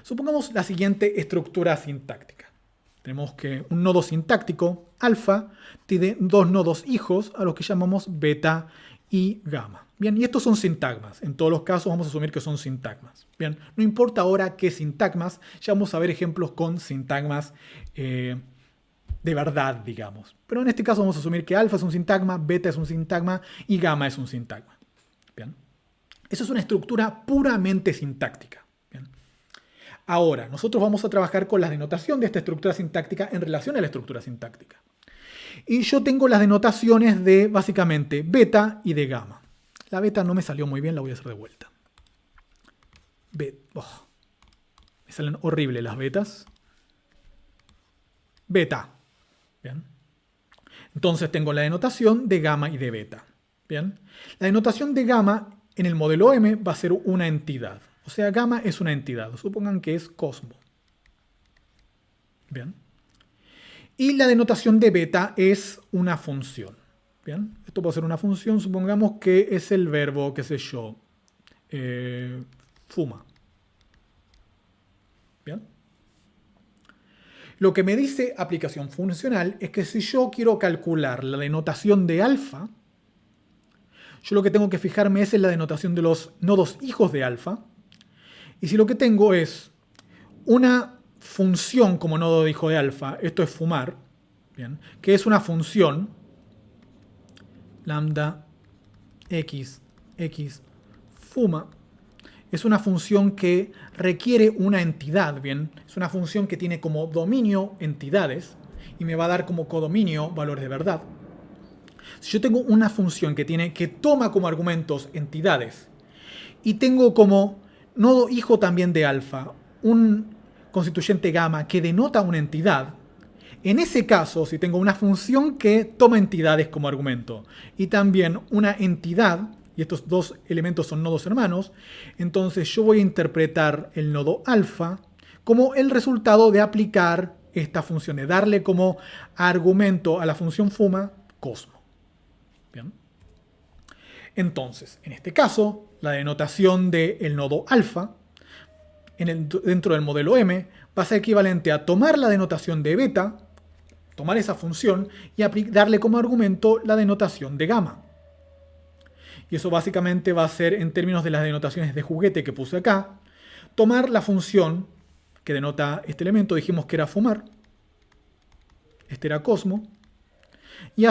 Supongamos la siguiente estructura sintáctica. Tenemos que un nodo sintáctico, alfa, tiene dos nodos hijos a los que llamamos beta y gamma. Bien, y estos son sintagmas. En todos los casos vamos a asumir que son sintagmas. Bien, no importa ahora qué sintagmas, ya vamos a ver ejemplos con sintagmas de verdad, digamos. Pero en este caso vamos a asumir que alfa es un sintagma, beta es un sintagma y gamma es un sintagma. Bien, esa es una estructura puramente sintáctica. Bien. Ahora, nosotros vamos a trabajar con la denotación de esta estructura sintáctica en relación a la estructura sintáctica. Y yo tengo las denotaciones de, básicamente, beta y de gamma. La beta no me salió muy bien, la voy a hacer de vuelta. Me salen horribles las betas. Beta. Bien. Entonces tengo la denotación de gamma y de beta. Bien. La denotación de gamma en el modelo M va a ser una entidad. O sea, gamma es una entidad. Supongan que es cosmo. Bien. Y la denotación de beta es una función. Bien. Esto puede ser una función. Supongamos que es el verbo, qué sé yo, fuma. Bien. Lo que me dice aplicación funcional es que si yo quiero calcular la denotación de alfa, yo lo que tengo que fijarme es en la denotación de los nodos hijos de alfa. Y si lo que tengo es una función como nodo de hijo de alfa, esto es fumar, ¿bien? Que es una función lambda x fuma, es una función que requiere una entidad, ¿bien? Es una función que tiene como dominio entidades y me va a dar como codominio valores de verdad. Si yo tengo una función que toma como argumentos entidades y tengo como nodo hijo también de alfa un constituyente gamma que denota una entidad, en ese caso, si tengo una función que toma entidades como argumento y también una entidad, y estos dos elementos son nodos hermanos, entonces yo voy a interpretar el nodo alfa como el resultado de aplicar esta función, de darle como argumento a la función fuma cosmo. Bien. Entonces, en este caso, la denotación del nodo alfa dentro del modelo M va a ser equivalente a tomar la denotación de beta, tomar esa función y darle como argumento la denotación de gamma. Y eso básicamente va a ser, en términos de las denotaciones de juguete que puse acá, tomar la función que denota este elemento, dijimos que era fumar, este era Cosmo, y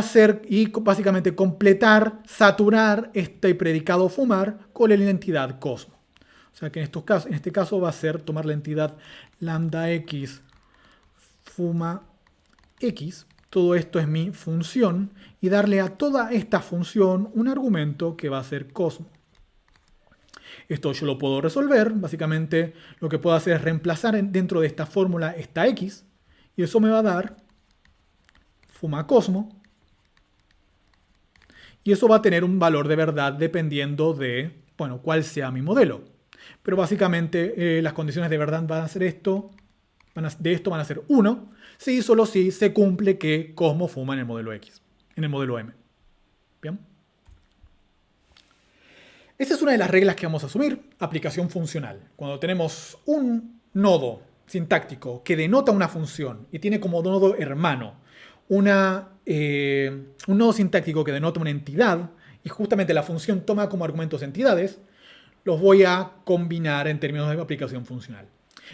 básicamente completar, saturar este predicado fumar con la identidad Cosmo. O sea que en este caso va a ser tomar la entidad lambda x fuma x, todo esto es mi función, y darle a toda esta función un argumento que va a ser Cosmo. Esto yo lo puedo resolver, básicamente lo que puedo hacer es reemplazar dentro de esta fórmula esta x, y eso me va a dar fuma Cosmo, y eso va a tener un valor de verdad dependiendo de, bueno, cuál sea mi modelo. Pero básicamente las condiciones de verdad van a ser de esto van a ser 1, si solo si se cumple que Cosmo fuma en el modelo X, en el modelo M. ¿Bien? Esa es una de las reglas que vamos a asumir, aplicación funcional. Cuando tenemos un nodo sintáctico que denota una función y tiene como nodo hermano un nodo sintáctico que denota una entidad y justamente la función toma como argumentos entidades, los voy a combinar en términos de aplicación funcional.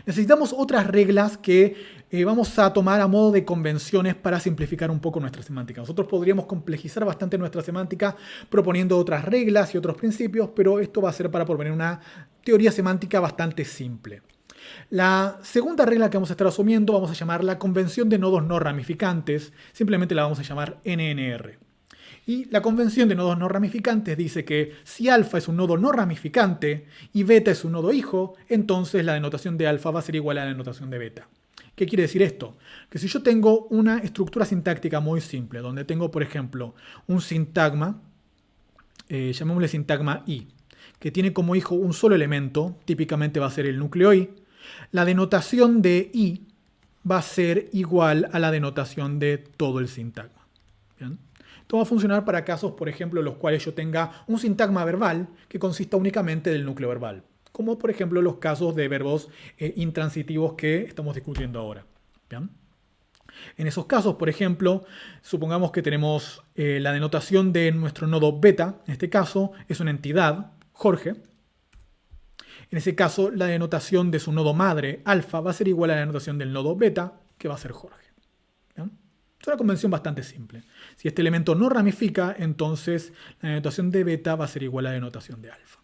Necesitamos otras reglas que vamos a tomar a modo de convenciones para simplificar un poco nuestra semántica. Nosotros podríamos complejizar bastante nuestra semántica proponiendo otras reglas y otros principios, pero esto va a ser para proponer una teoría semántica bastante simple. La segunda regla que vamos a estar asumiendo vamos a llamarla convención de nodos no ramificantes, simplemente la vamos a llamar NNR. Y la convención de nodos no ramificantes dice que si alfa es un nodo no ramificante y beta es un nodo hijo, entonces la denotación de alfa va a ser igual a la denotación de beta. ¿Qué quiere decir esto? Que si yo tengo una estructura sintáctica muy simple, donde tengo, por ejemplo, un sintagma, llamémosle sintagma I, que tiene como hijo un solo elemento, típicamente va a ser el núcleo I, la denotación de I va a ser igual a la denotación de todo el sintagma. ¿Bien? Esto va a funcionar para casos, por ejemplo, en los cuales yo tenga un sintagma verbal que consista únicamente del núcleo verbal, como por ejemplo los casos de verbos intransitivos que estamos discutiendo ahora. ¿Bien? En esos casos, por ejemplo, supongamos que tenemos la denotación de nuestro nodo beta, en este caso es una entidad, Jorge. En ese caso, la denotación de su nodo madre, alfa, va a ser igual a la denotación del nodo beta, que va a ser Jorge. ¿Bien? Es una convención bastante simple. Si este elemento no ramifica, entonces la denotación de beta va a ser igual a la denotación de alfa.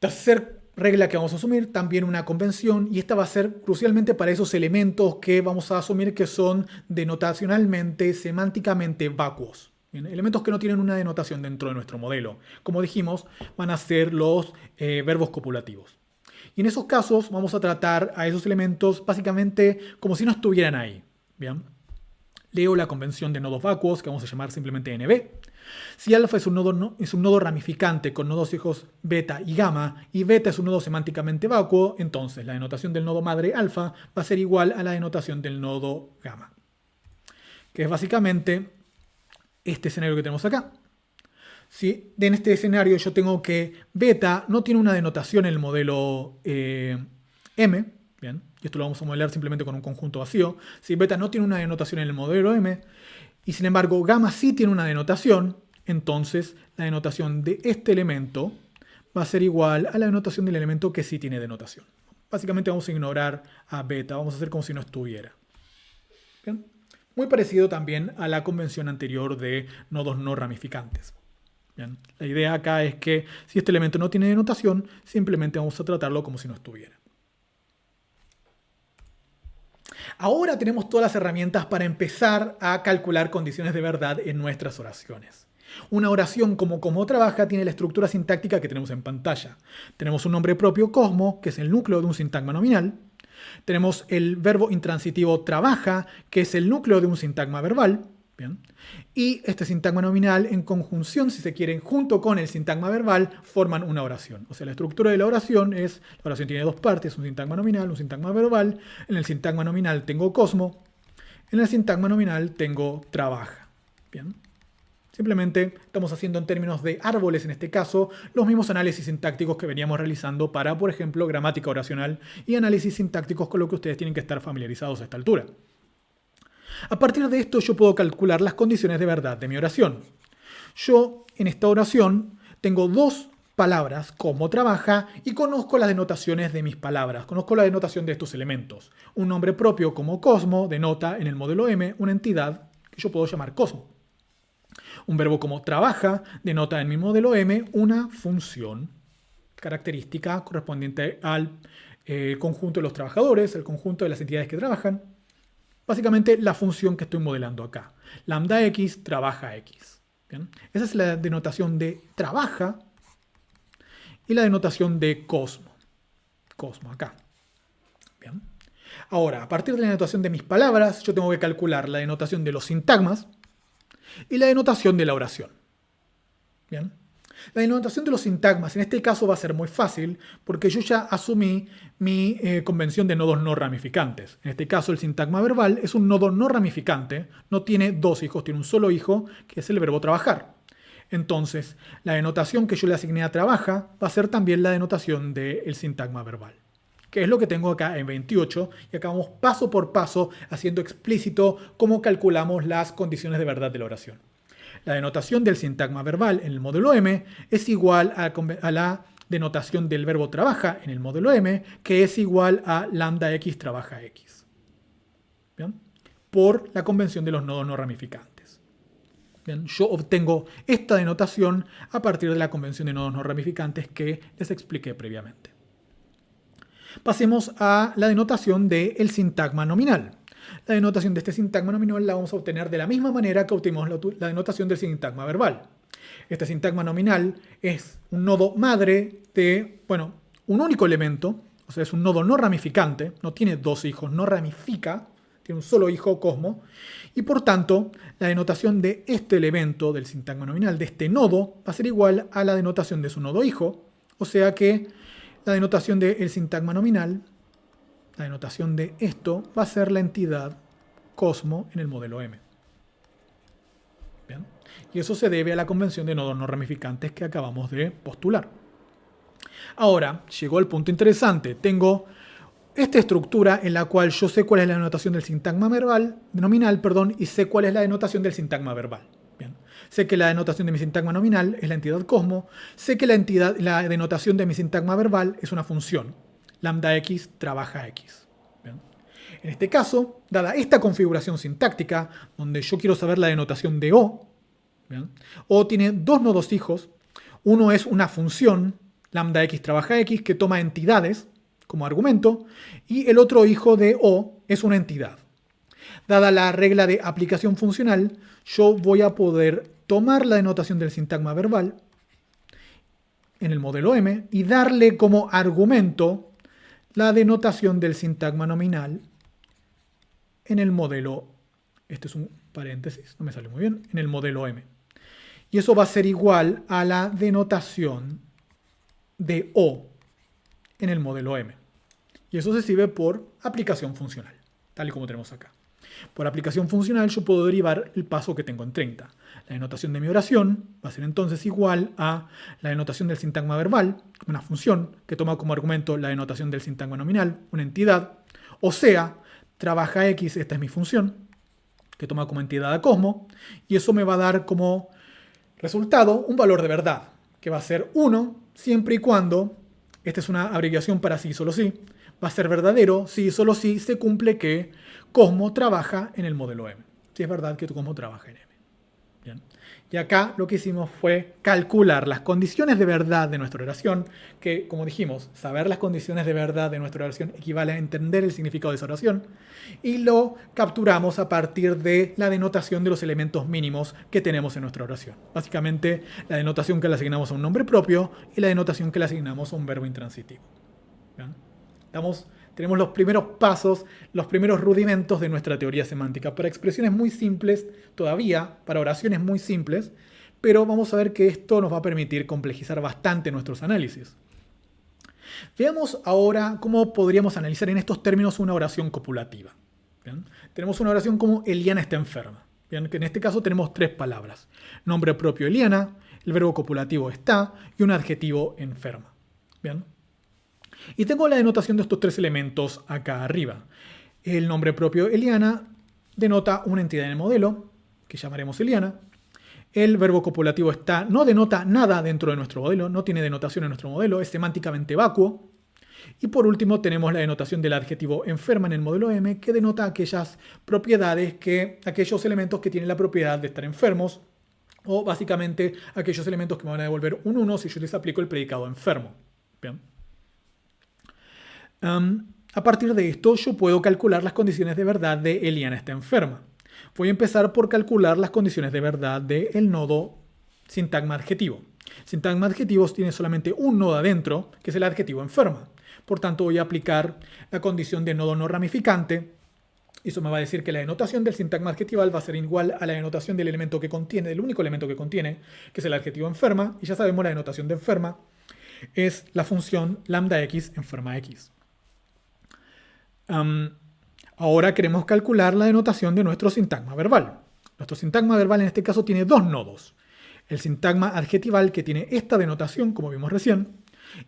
Tercera regla que vamos a asumir, también una convención, y esta va a ser crucialmente para esos elementos que vamos a asumir que son denotacionalmente, semánticamente vacuos. Bien, elementos que no tienen una denotación dentro de nuestro modelo. Como dijimos, van a ser los verbos copulativos. Y en esos casos vamos a tratar a esos elementos básicamente como si no estuvieran ahí. Bien. Leo la convención de nodos vacuos, que vamos a llamar simplemente NB. Si alfa es un nodo ramificante con nodos hijos beta y gamma, y beta es un nodo semánticamente vacuo, entonces la denotación del nodo madre alfa va a ser igual a la denotación del nodo gamma. Que es básicamente este escenario que tenemos acá. Si en este escenario yo tengo que beta no tiene una denotación en el modelo M, bien, y esto lo vamos a modelar simplemente con un conjunto vacío. Si beta no tiene una denotación en el modelo M, y sin embargo gamma sí tiene una denotación, entonces la denotación de este elemento va a ser igual a la denotación del elemento que sí tiene denotación. Básicamente vamos a ignorar a beta, vamos a hacer como si no estuviera. ¿Bien? Muy parecido también a la convención anterior de nodos no ramificantes. Bien. La idea acá es que si este elemento no tiene denotación, simplemente vamos a tratarlo como si no estuviera. Ahora tenemos todas las herramientas para empezar a calcular condiciones de verdad en nuestras oraciones. Una oración como trabaja tiene la estructura sintáctica que tenemos en pantalla. Tenemos un nombre propio, Cosmo, que es el núcleo de un sintagma nominal. Tenemos el verbo intransitivo trabaja, que es el núcleo de un sintagma verbal. Bien. Y este sintagma nominal en conjunción, si se quieren, junto con el sintagma verbal, forman una oración. O sea, la estructura de la oración tiene dos partes, un sintagma nominal, un sintagma verbal. En el sintagma nominal tengo Cosmo, en el sintagma nominal tengo trabaja. Bien. Simplemente estamos haciendo en términos de árboles, en este caso, los mismos análisis sintácticos que veníamos realizando para, por ejemplo, gramática oracional y análisis sintácticos con lo que ustedes tienen que estar familiarizados a esta altura. A partir de esto yo puedo calcular las condiciones de verdad de mi oración. Yo en esta oración tengo dos palabras, como trabaja, y conozco las denotaciones de mis palabras, conozco la denotación de estos elementos. Un nombre propio como Cosmo denota en el modelo M una entidad que yo puedo llamar Cosmo. Un verbo como trabaja denota en mi modelo M una función característica correspondiente al conjunto de los trabajadores, el conjunto de las entidades que trabajan. Básicamente la función que estoy modelando acá. Lambda X trabaja X. ¿Bien? Esa es la denotación de trabaja y la denotación de Cosmo. Cosmo acá. ¿Bien? Ahora, a partir de la denotación de mis palabras, yo tengo que calcular la denotación de los sintagmas y la denotación de la oración. ¿Bien? La denotación de los sintagmas en este caso va a ser muy fácil porque yo ya asumí mi convención de nodos no ramificantes. En este caso el sintagma verbal es un nodo no ramificante, no tiene dos hijos, tiene un solo hijo que es el verbo trabajar. Entonces la denotación que yo le asigné a trabaja va a ser también la denotación del sintagma verbal, que es lo que tengo acá en 28 y acá vamos paso por paso haciendo explícito cómo calculamos las condiciones de verdad de la oración. La denotación del sintagma verbal en el modelo M es igual a la denotación del verbo trabaja en el modelo M, que es igual a lambda X trabaja X. ¿Bien? Por la convención de los nodos no ramificantes. Bien, yo obtengo esta denotación a partir de la convención de nodos no ramificantes que les expliqué previamente. Pasemos a la denotación del sintagma nominal. La denotación de este sintagma nominal la vamos a obtener de la misma manera que obtuvimos la denotación del sintagma verbal. Este sintagma nominal es un nodo madre de, un único elemento, o sea, es un nodo no ramificante, no tiene dos hijos, no ramifica, tiene un solo hijo, Cosmo, y por tanto, la denotación de este elemento del sintagma nominal, de este nodo, va a ser igual a la denotación de su nodo hijo, o sea que la denotación del sintagma nominal, la denotación de esto, va a ser la entidad Cosmo en el modelo M. ¿Bien? Y eso se debe a la convención de nodos no ramificantes que acabamos de postular. Ahora, llegó el punto interesante. Tengo esta estructura en la cual yo sé cuál es la denotación del sintagma nominal, y sé cuál es la denotación del sintagma verbal. Bien. Sé que la denotación de mi sintagma nominal es la entidad Cosmo. Sé que la denotación de mi sintagma verbal es una función. Lambda X trabaja X. ¿Bien? En este caso, dada esta configuración sintáctica, donde yo quiero saber la denotación de O, ¿bien? O tiene dos nodos hijos. Uno es una función, lambda X trabaja X, que toma entidades como argumento, y el otro hijo de O es una entidad. Dada la regla de aplicación funcional, yo voy a poder tomar la denotación del sintagma verbal en el modelo M y darle como argumento la denotación del sintagma nominal en el modelo, este es un paréntesis, no me sale muy bien, en el modelo M. Y eso va a ser igual a la denotación de O en el modelo M. Y eso se escribe por aplicación funcional, tal y como tenemos acá. Por aplicación funcional yo puedo derivar el paso que tengo en 30. La denotación de mi oración va a ser entonces igual a la denotación del sintagma verbal, una función que toma como argumento la denotación del sintagma nominal, una entidad, o sea, trabaja X, esta es mi función, que toma como entidad a Cosmo, y eso me va a dar como resultado un valor de verdad, que va a ser 1 siempre y cuando, esta es una abreviación para sí, solo sí, va a ser verdadero si solo si se cumple que Cosmo trabaja en el modelo M. Si es verdad que Cosmo trabaja en M. Bien. Y acá lo que hicimos fue calcular las condiciones de verdad de nuestra oración, que como dijimos, saber las condiciones de verdad de nuestra oración equivale a entender el significado de esa oración, y lo capturamos a partir de la denotación de los elementos mínimos que tenemos en nuestra oración. Básicamente, la denotación que le asignamos a un nombre propio y la denotación que le asignamos a un verbo intransitivo. ¿Bien? Tenemos los primeros pasos, los primeros rudimentos de nuestra teoría semántica para expresiones muy simples, todavía para oraciones muy simples, pero vamos a ver que esto nos va a permitir complejizar bastante nuestros análisis. Veamos ahora cómo podríamos analizar en estos términos una oración copulativa. ¿Bien? Tenemos una oración como Eliana está enferma. Bien, que en este caso tenemos tres palabras. Nombre propio Eliana, el verbo copulativo está y un adjetivo enferma. Bien. Y tengo la denotación de estos tres elementos acá arriba. El nombre propio Eliana denota una entidad en el modelo, que llamaremos Eliana. El verbo copulativo está no denota nada dentro de nuestro modelo, no tiene denotación en nuestro modelo, es semánticamente vacuo. Y por último tenemos la denotación del adjetivo enferma en el modelo M, que denota aquellas propiedades, aquellos elementos que tienen la propiedad de estar enfermos, o básicamente aquellos elementos que me van a devolver un 1 si yo les aplico el predicado enfermo. Bien. A partir de esto yo puedo calcular las condiciones de verdad de Eliana está enferma. Voy a empezar por calcular las condiciones de verdad del nodo sintagma adjetivo. Sintagma adjetivos tiene solamente un nodo adentro, que es el adjetivo enferma. Por tanto, voy a aplicar la condición de nodo no ramificante. Eso me va a decir que la denotación del sintagma adjetival va a ser igual a la denotación del elemento que contiene, del único elemento que contiene, que es el adjetivo enferma. Y ya sabemos la denotación de enferma es la función lambda x enferma x. Ahora queremos calcular la denotación de nuestro sintagma verbal. Nuestro sintagma verbal en este caso tiene dos nodos. El sintagma adjetival, que tiene esta denotación, como vimos recién,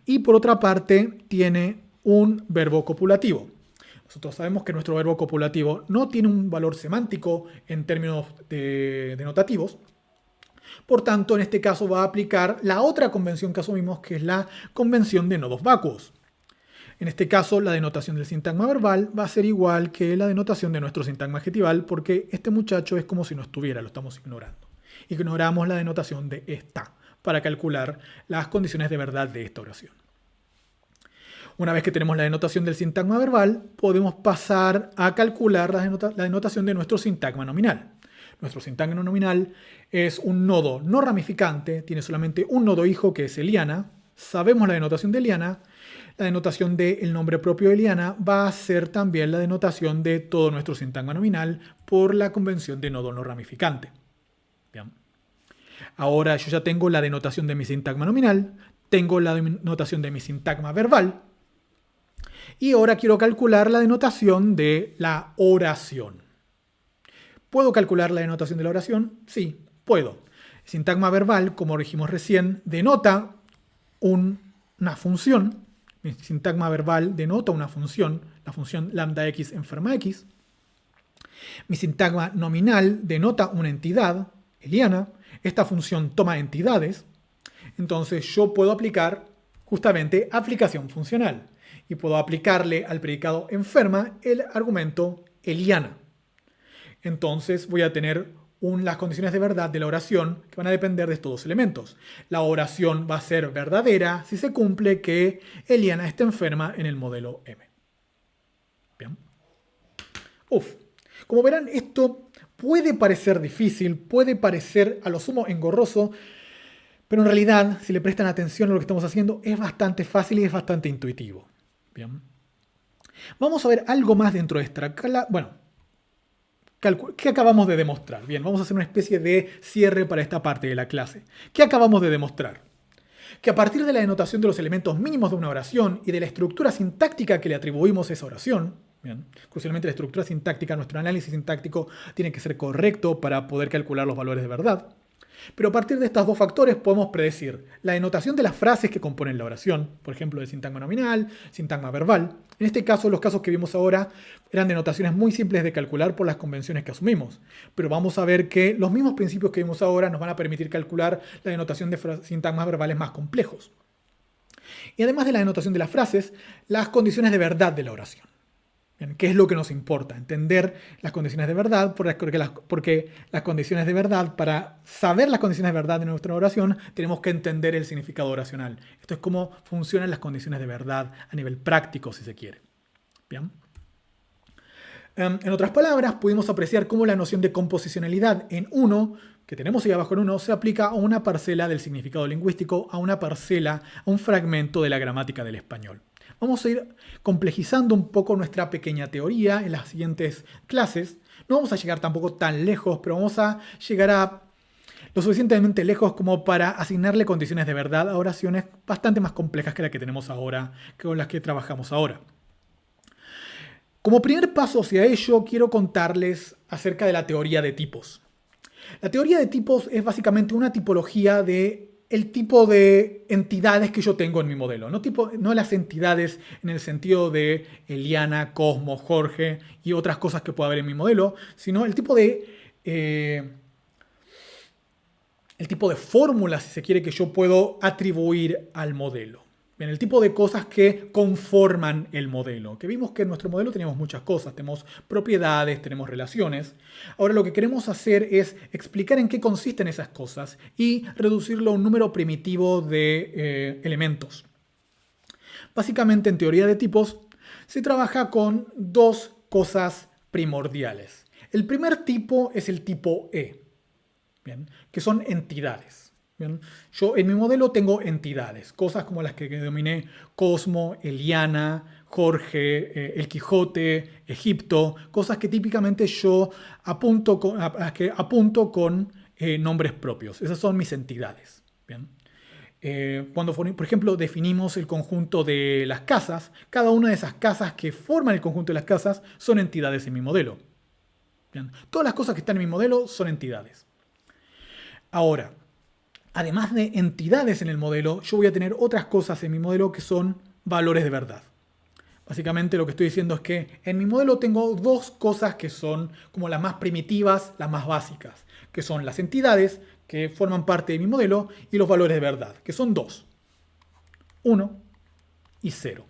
y por otra parte tiene un verbo copulativo. Nosotros sabemos que nuestro verbo copulativo no tiene un valor semántico en términos denotativos. Por tanto, en este caso va a aplicar la otra convención que asumimos, que es la convención de nodos vacuos. En este caso, la denotación del sintagma verbal va a ser igual que la denotación de nuestro sintagma adjetival, porque este muchacho es como si no estuviera, lo estamos ignorando. Ignoramos la denotación de está para calcular las condiciones de verdad de esta oración. Una vez que tenemos la denotación del sintagma verbal, podemos pasar a calcular la denotación de nuestro sintagma nominal. Nuestro sintagma nominal es un nodo no ramificante, tiene solamente un nodo hijo que es Eliana. Sabemos la denotación de Eliana. La denotación del nombre propio de Eliana va a ser también la denotación de todo nuestro sintagma nominal por la convención de nodo no ramificante. Bien. Ahora yo ya tengo la denotación de mi sintagma nominal, tengo la denotación de mi sintagma verbal y ahora quiero calcular la denotación de la oración. ¿Puedo calcular la denotación de la oración? Sí, puedo. El sintagma verbal, como dijimos recién, denota una función. Mi sintagma verbal denota una función, la función lambda x enferma x. Mi sintagma nominal denota una entidad, Eliana. Esta función toma entidades. Entonces yo puedo aplicar justamente aplicación funcional. Y puedo aplicarle al predicado enferma el argumento Eliana. Entonces voy a tener las condiciones de verdad de la oración que van a depender de estos dos elementos. La oración va a ser verdadera si se cumple que Eliana está enferma en el modelo M. Bien. Como verán, esto puede parecer difícil, puede parecer a lo sumo engorroso, pero en realidad, si le prestan atención a lo que estamos haciendo, es bastante fácil y es bastante intuitivo. Bien. Vamos a ver algo más dentro de esta clase. Bueno, ¿qué acabamos de demostrar? Bien, vamos a hacer una especie de cierre para esta parte de la clase. ¿Qué acabamos de demostrar? Que a partir de la denotación de los elementos mínimos de una oración y de la estructura sintáctica que le atribuimos a esa oración, bien, crucialmente la estructura sintáctica, nuestro análisis sintáctico tiene que ser correcto para poder calcular los valores de verdad. Pero a partir de estos dos factores podemos predecir la denotación de las frases que componen la oración, por ejemplo, el sintagma nominal, sintagma verbal. En este caso, los casos que vimos ahora eran denotaciones muy simples de calcular por las convenciones que asumimos. Pero vamos a ver que los mismos principios que vimos ahora nos van a permitir calcular la denotación de sintagmas verbales más complejos. Y además de la denotación de las frases, las condiciones de verdad de la oración. ¿Qué es lo que nos importa? Entender las condiciones de verdad, porque las condiciones de verdad, para saber las condiciones de verdad de nuestra oración, tenemos que entender el significado oracional. Esto es cómo funcionan las condiciones de verdad a nivel práctico, si se quiere. Bien. En otras palabras, pudimos apreciar cómo la noción de composicionalidad en 1, que tenemos ahí abajo en 1, se aplica a una parcela del significado lingüístico, a una parcela, a un fragmento de la gramática del español. Vamos a ir complejizando un poco nuestra pequeña teoría en las siguientes clases. No vamos a llegar tampoco tan lejos, pero vamos a llegar a lo suficientemente lejos como para asignarle condiciones de verdad a oraciones bastante más complejas que las que tenemos ahora, que con las que trabajamos ahora. Como primer paso hacia ello, quiero contarles acerca de la teoría de tipos. La teoría de tipos es básicamente una tipología de el tipo de entidades que yo tengo en mi modelo. No las entidades en el sentido de Eliana, Cosmo, Jorge y otras cosas que pueda haber en mi modelo, sino el tipo de fórmulas, si se quiere, que yo puedo atribuir al modelo. Bien, el tipo de cosas que conforman el modelo. Que vimos que en nuestro modelo teníamos muchas cosas. Tenemos propiedades, tenemos relaciones. Ahora lo que queremos hacer es explicar en qué consisten esas cosas y reducirlo a un número primitivo de elementos. Básicamente, en teoría de tipos, se trabaja con dos cosas primordiales. El primer tipo es el tipo E, ¿bien? Que son entidades. ¿Bien? Yo en mi modelo tengo entidades, cosas como las que denominé Cosmo, Eliana, Jorge, El Quijote, Egipto, cosas que típicamente yo a las que apunto con nombres propios. Esas son mis entidades. ¿Bien? Cuando, por ejemplo, definimos el conjunto de las casas, cada una de esas casas que forman el conjunto de las casas son entidades en mi modelo. ¿Bien? Todas las cosas que están en mi modelo son entidades. Ahora, además de entidades en el modelo, yo voy a tener otras cosas en mi modelo que son valores de verdad. Básicamente lo que estoy diciendo es que en mi modelo tengo dos cosas que son como las más primitivas, las más básicas, que son las entidades que forman parte de mi modelo y los valores de verdad, que son dos, 1 y 0.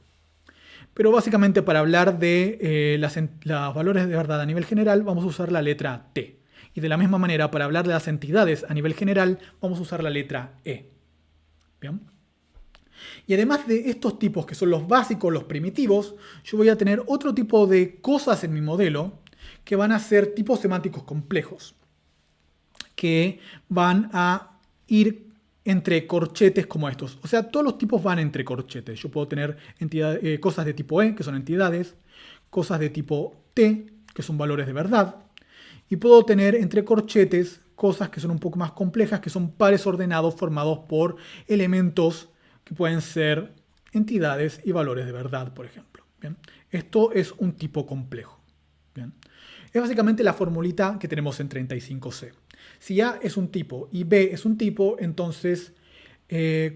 Pero básicamente para hablar de los valores de verdad a nivel general vamos a usar la letra T. Y de la misma manera, para hablar de las entidades a nivel general, vamos a usar la letra E. ¿Bien? Y además de estos tipos que son los básicos, los primitivos, yo voy a tener otro tipo de cosas en mi modelo que van a ser tipos semánticos complejos, que van a ir entre corchetes como estos. O sea, todos los tipos van entre corchetes. Yo puedo tener cosas de tipo E, que son entidades, cosas de tipo T, que son valores de verdad, y puedo tener entre corchetes cosas que son un poco más complejas, que son pares ordenados formados por elementos que pueden ser entidades y valores de verdad, por ejemplo. ¿Bien? Esto es un tipo complejo. ¿Bien? Es básicamente la formulita que tenemos en 35C. Si A es un tipo y B es un tipo, entonces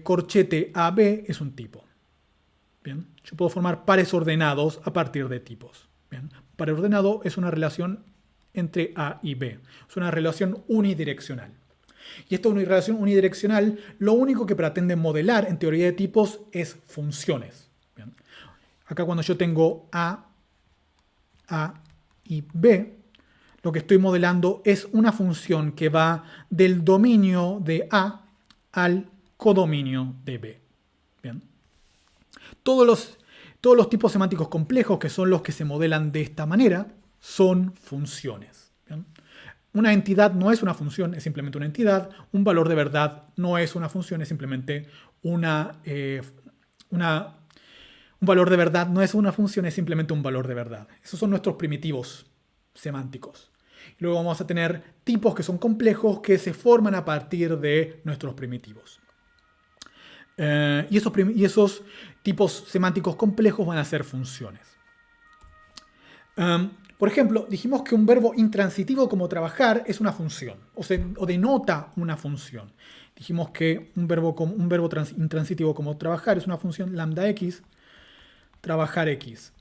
corchete AB es un tipo. ¿Bien? Yo puedo formar pares ordenados a partir de tipos. ¿Bien? Par ordenado es una relación entre A y B. Es una relación unidireccional. Y esta relación unidireccional lo único que pretende modelar en teoría de tipos es funciones. ¿Bien? Acá cuando yo tengo A y B, lo que estoy modelando es una función que va del dominio de A al codominio de B. ¿Bien? Todos los tipos semánticos complejos, que son los que se modelan de esta manera, son funciones. ¿Bien? Una entidad no es una función, es simplemente una entidad. Un valor de verdad no es una función, es simplemente un valor de verdad no es una función, es simplemente un valor de verdad. Esos son nuestros primitivos semánticos. Luego vamos a tener tipos que son complejos que se forman a partir de nuestros primitivos. Y esos tipos semánticos complejos van a ser funciones. Por ejemplo, dijimos que un verbo intransitivo como trabajar es una función, o denota una función. Dijimos que un verbo intransitivo como trabajar es una función lambda x, trabajar x.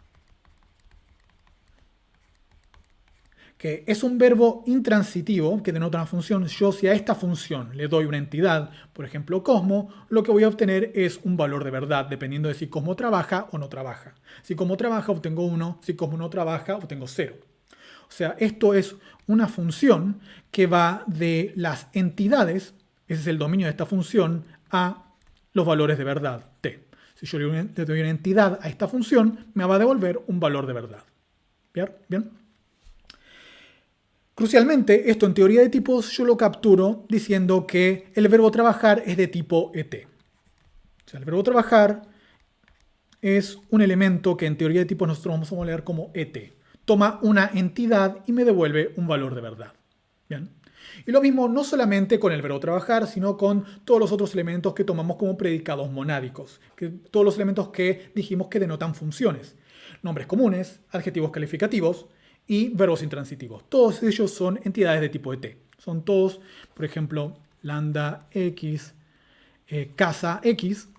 Que es un verbo intransitivo que denota una función. Yo, si a esta función le doy una entidad, por ejemplo Cosmo, lo que voy a obtener es un valor de verdad, dependiendo de si Cosmo trabaja o no trabaja. Si Cosmo trabaja, obtengo 1. Si Cosmo no trabaja, obtengo 0. O sea, esto es una función que va de las entidades, ese es el dominio de esta función, a los valores de verdad, t. Si yo le doy una entidad a esta función, me va a devolver un valor de verdad. ¿Bien? Crucialmente, esto en teoría de tipos yo lo capturo diciendo que el verbo trabajar es de tipo ET. O sea, el verbo trabajar es un elemento que en teoría de tipos nosotros vamos a modelar como ET. Toma una entidad y me devuelve un valor de verdad. ¿Bien? Y lo mismo no solamente con el verbo trabajar, sino con todos los otros elementos que tomamos como predicados monádicos. Todos los elementos que dijimos que denotan funciones. Nombres comunes, adjetivos calificativos y verbos intransitivos. Todos ellos son entidades de tipo ET. Son todos, por ejemplo, lambda x, casa x.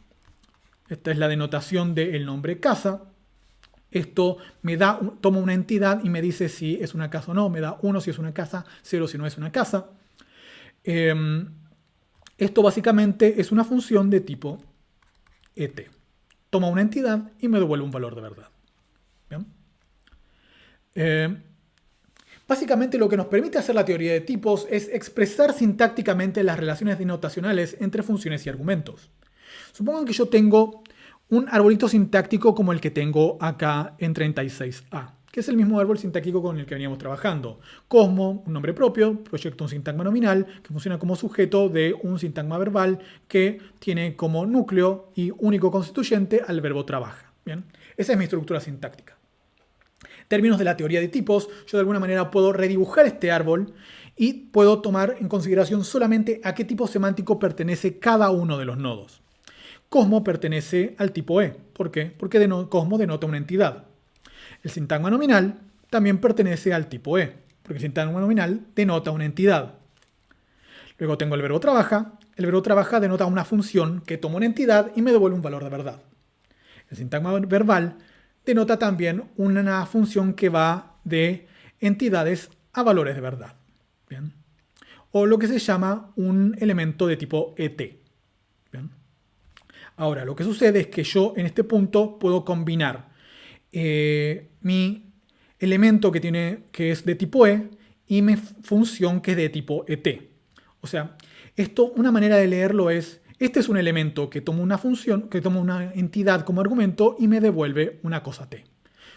Esta es la denotación del nombre casa. Esto me da, toma una entidad y me dice si es una casa o no. Me da 1 si es una casa, 0 si no es una casa. Esto básicamente es una función de tipo et. Toma una entidad y me devuelve un valor de verdad. ¿Bien? Básicamente lo que nos permite hacer la teoría de tipos es expresar sintácticamente las relaciones denotacionales entre funciones y argumentos. Supongan que yo tengo un arbolito sintáctico como el que tengo acá en 36A, que es el mismo árbol sintáctico con el que veníamos trabajando. Cosmo, un nombre propio, proyecto un sintagma nominal, que funciona como sujeto de un sintagma verbal que tiene como núcleo y único constituyente al verbo trabaja. ¿Bien? Esa es mi estructura sintáctica. En términos de la teoría de tipos, yo de alguna manera puedo redibujar este árbol y puedo tomar en consideración solamente a qué tipo semántico pertenece cada uno de los nodos. Cosmo pertenece al tipo E. ¿Por qué? Porque Cosmo denota una entidad. El sintagma nominal también pertenece al tipo E, porque el sintagma nominal denota una entidad. Luego tengo el verbo trabaja. El verbo trabaja denota una función que toma una entidad y me devuelve un valor de verdad. El sintagma verbal denota también una función que va de entidades a valores de verdad. ¿Bien? O lo que se llama un elemento de tipo et. ¿Bien? Ahora, lo que sucede es que yo en este punto puedo combinar mi elemento que es de tipo E y mi función que es de tipo et. O sea, esto, una manera de leerlo es, este es un elemento que toma una función, que toma una entidad como argumento y me devuelve una cosa t.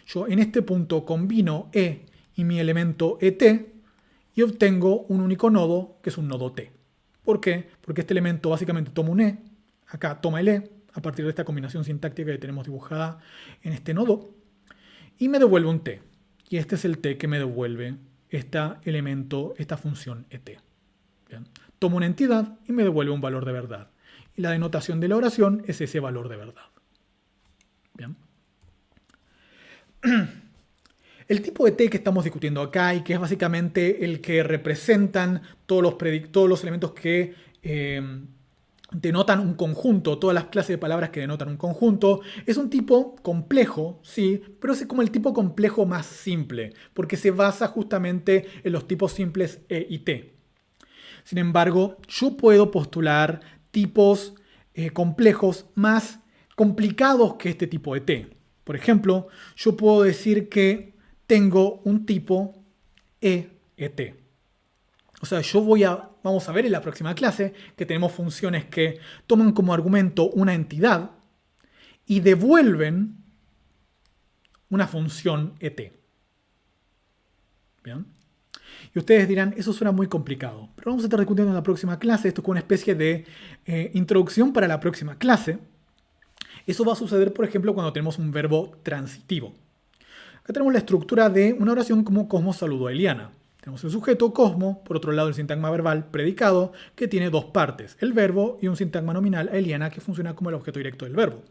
Yo en este punto combino E y mi elemento et y obtengo un único nodo que es un nodo t. ¿Por qué? Porque este elemento básicamente toma un E, acá toma el E, a partir de esta combinación sintáctica que tenemos dibujada en este nodo, y me devuelve un t. Y este es el t que me devuelve este elemento, esta función et. Bien. Tomo una entidad y me devuelve un valor de verdad. Y la denotación de la oración es ese valor de verdad. Bien. El tipo de t que estamos discutiendo acá y que es básicamente el que representan todos los elementos que denotan un conjunto, todas las clases de palabras que denotan un conjunto, es un tipo complejo, sí, pero es como el tipo complejo más simple, porque se basa justamente en los tipos simples e y t. Sin embargo, yo puedo postular tipos complejos más complicados que este tipo de t. Por ejemplo, yo puedo decir que tengo un tipo et. O sea, vamos a ver en la próxima clase que tenemos funciones que toman como argumento una entidad y devuelven una función et. ¿Bien? Y ustedes dirán, eso suena muy complicado. Pero vamos a estar discutiendo en la próxima clase. Esto es como una especie de introducción para la próxima clase. Eso va a suceder, por ejemplo, cuando tenemos un verbo transitivo. Acá tenemos la estructura de una oración como Cosmo saludó a Eliana. Tenemos el sujeto Cosmo, por otro lado el sintagma verbal predicado, que tiene dos partes, el verbo y un sintagma nominal a Eliana, que funciona como el objeto directo del verbo.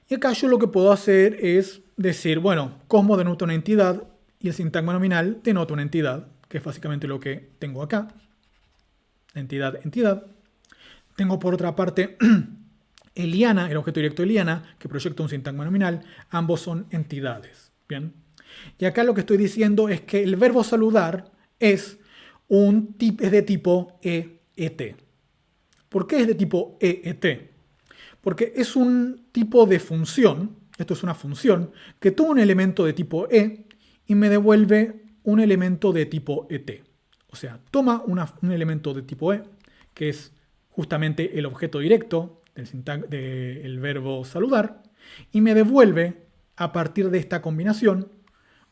Y acá yo lo que puedo hacer es decir, bueno, Cosmo denota una entidad y el sintagma nominal denota una entidad, que es básicamente lo que tengo acá. Entidad, entidad. Tengo por otra parte Eliana, el objeto directo de Eliana, que proyecta un sintagma nominal. Ambos son entidades. ¿Bien? Y acá lo que estoy diciendo es que el verbo saludar es de tipo et. ¿Por qué es de tipo et? Porque es un tipo de función, esto es una función, que toma un elemento de tipo e y me devuelve un elemento de tipo et. O sea, toma un elemento de tipo e, que es justamente el objeto directo del verbo saludar, y me devuelve, a partir de esta combinación,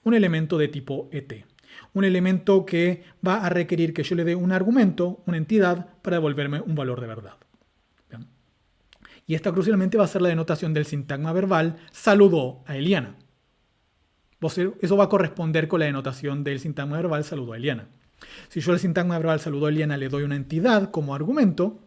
un elemento de tipo et. Un elemento que va a requerir que yo le dé un argumento, una entidad, para devolverme un valor de verdad. ¿Bien? Y esta crucialmente va a ser la denotación del sintagma verbal saludó a Eliana. Eso va a corresponder con la denotación del sintagma verbal saludó a Eliana. Si yo al sintagma verbal saludó a Eliana le doy una entidad como argumento,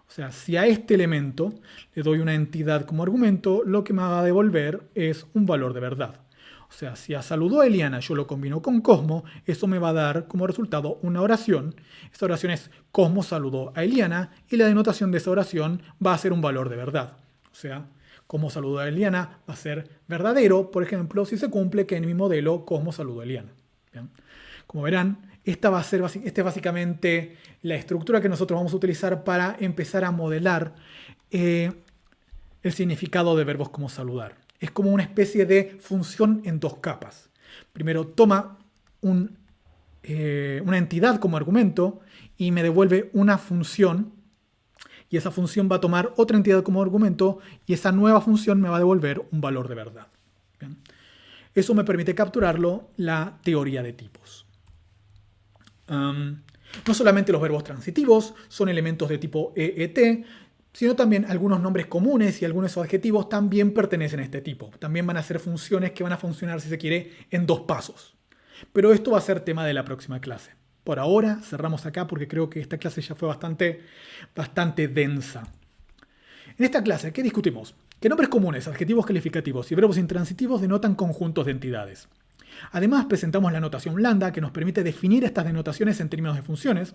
o sea, si a este elemento le doy una entidad como argumento, lo que me va a devolver es un valor de verdad. O O sea, si a saludó a Eliana yo lo combino con Cosmo, eso me va a dar como resultado una oración. Esa oración es Cosmo saludó a Eliana y la denotación de esa oración va a ser un valor de verdad. O sea, Cosmo saludó a Eliana va a ser verdadero, por ejemplo, si se cumple que en mi modelo Cosmo saludó a Eliana. ¿Bien? Como verán, esta es básicamente la estructura que nosotros vamos a utilizar para empezar a modelar el significado de verbos como saludar. Es como una especie de función en dos capas. Primero toma una entidad como argumento y me devuelve una función, y esa función va a tomar otra entidad como argumento y esa nueva función me va a devolver un valor de verdad. ¿Bien? Eso me permite capturarlo la teoría de tipos. No solamente los verbos transitivos son elementos de tipo EET, sino también algunos nombres comunes y algunos adjetivos también pertenecen a este tipo. También van a ser funciones que van a funcionar, si se quiere, en dos pasos. Pero esto va a ser tema de la próxima clase. Por ahora cerramos acá porque creo que esta clase ya fue bastante densa. En esta clase, ¿qué discutimos? Que nombres comunes, adjetivos calificativos y verbos intransitivos denotan conjuntos de entidades. Además, presentamos la notación lambda que nos permite definir estas denotaciones en términos de funciones.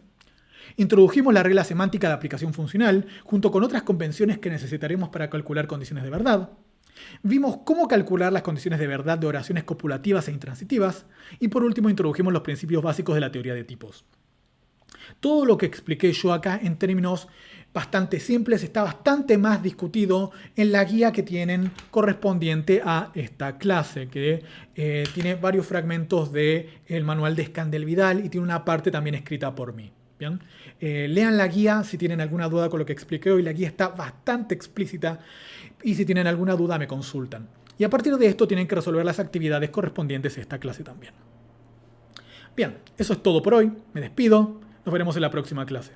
Introdujimos la regla semántica de aplicación funcional, junto con otras convenciones que necesitaremos para calcular condiciones de verdad. Vimos cómo calcular las condiciones de verdad de oraciones copulativas e intransitivas. Y por último, introdujimos los principios básicos de la teoría de tipos. Todo lo que expliqué yo acá en términos bastante simples está bastante más discutido en la guía que tienen correspondiente a esta clase, que tiene varios fragmentos del manual de Scandel Vidal y tiene una parte también escrita por mí. ¿Bien? Lean la guía si tienen alguna duda con lo que expliqué hoy. La guía está bastante explícita y si tienen alguna duda me consultan. Y a partir de esto tienen que resolver las actividades correspondientes a esta clase también. Bien, eso es todo por hoy. Me despido. Nos veremos en la próxima clase.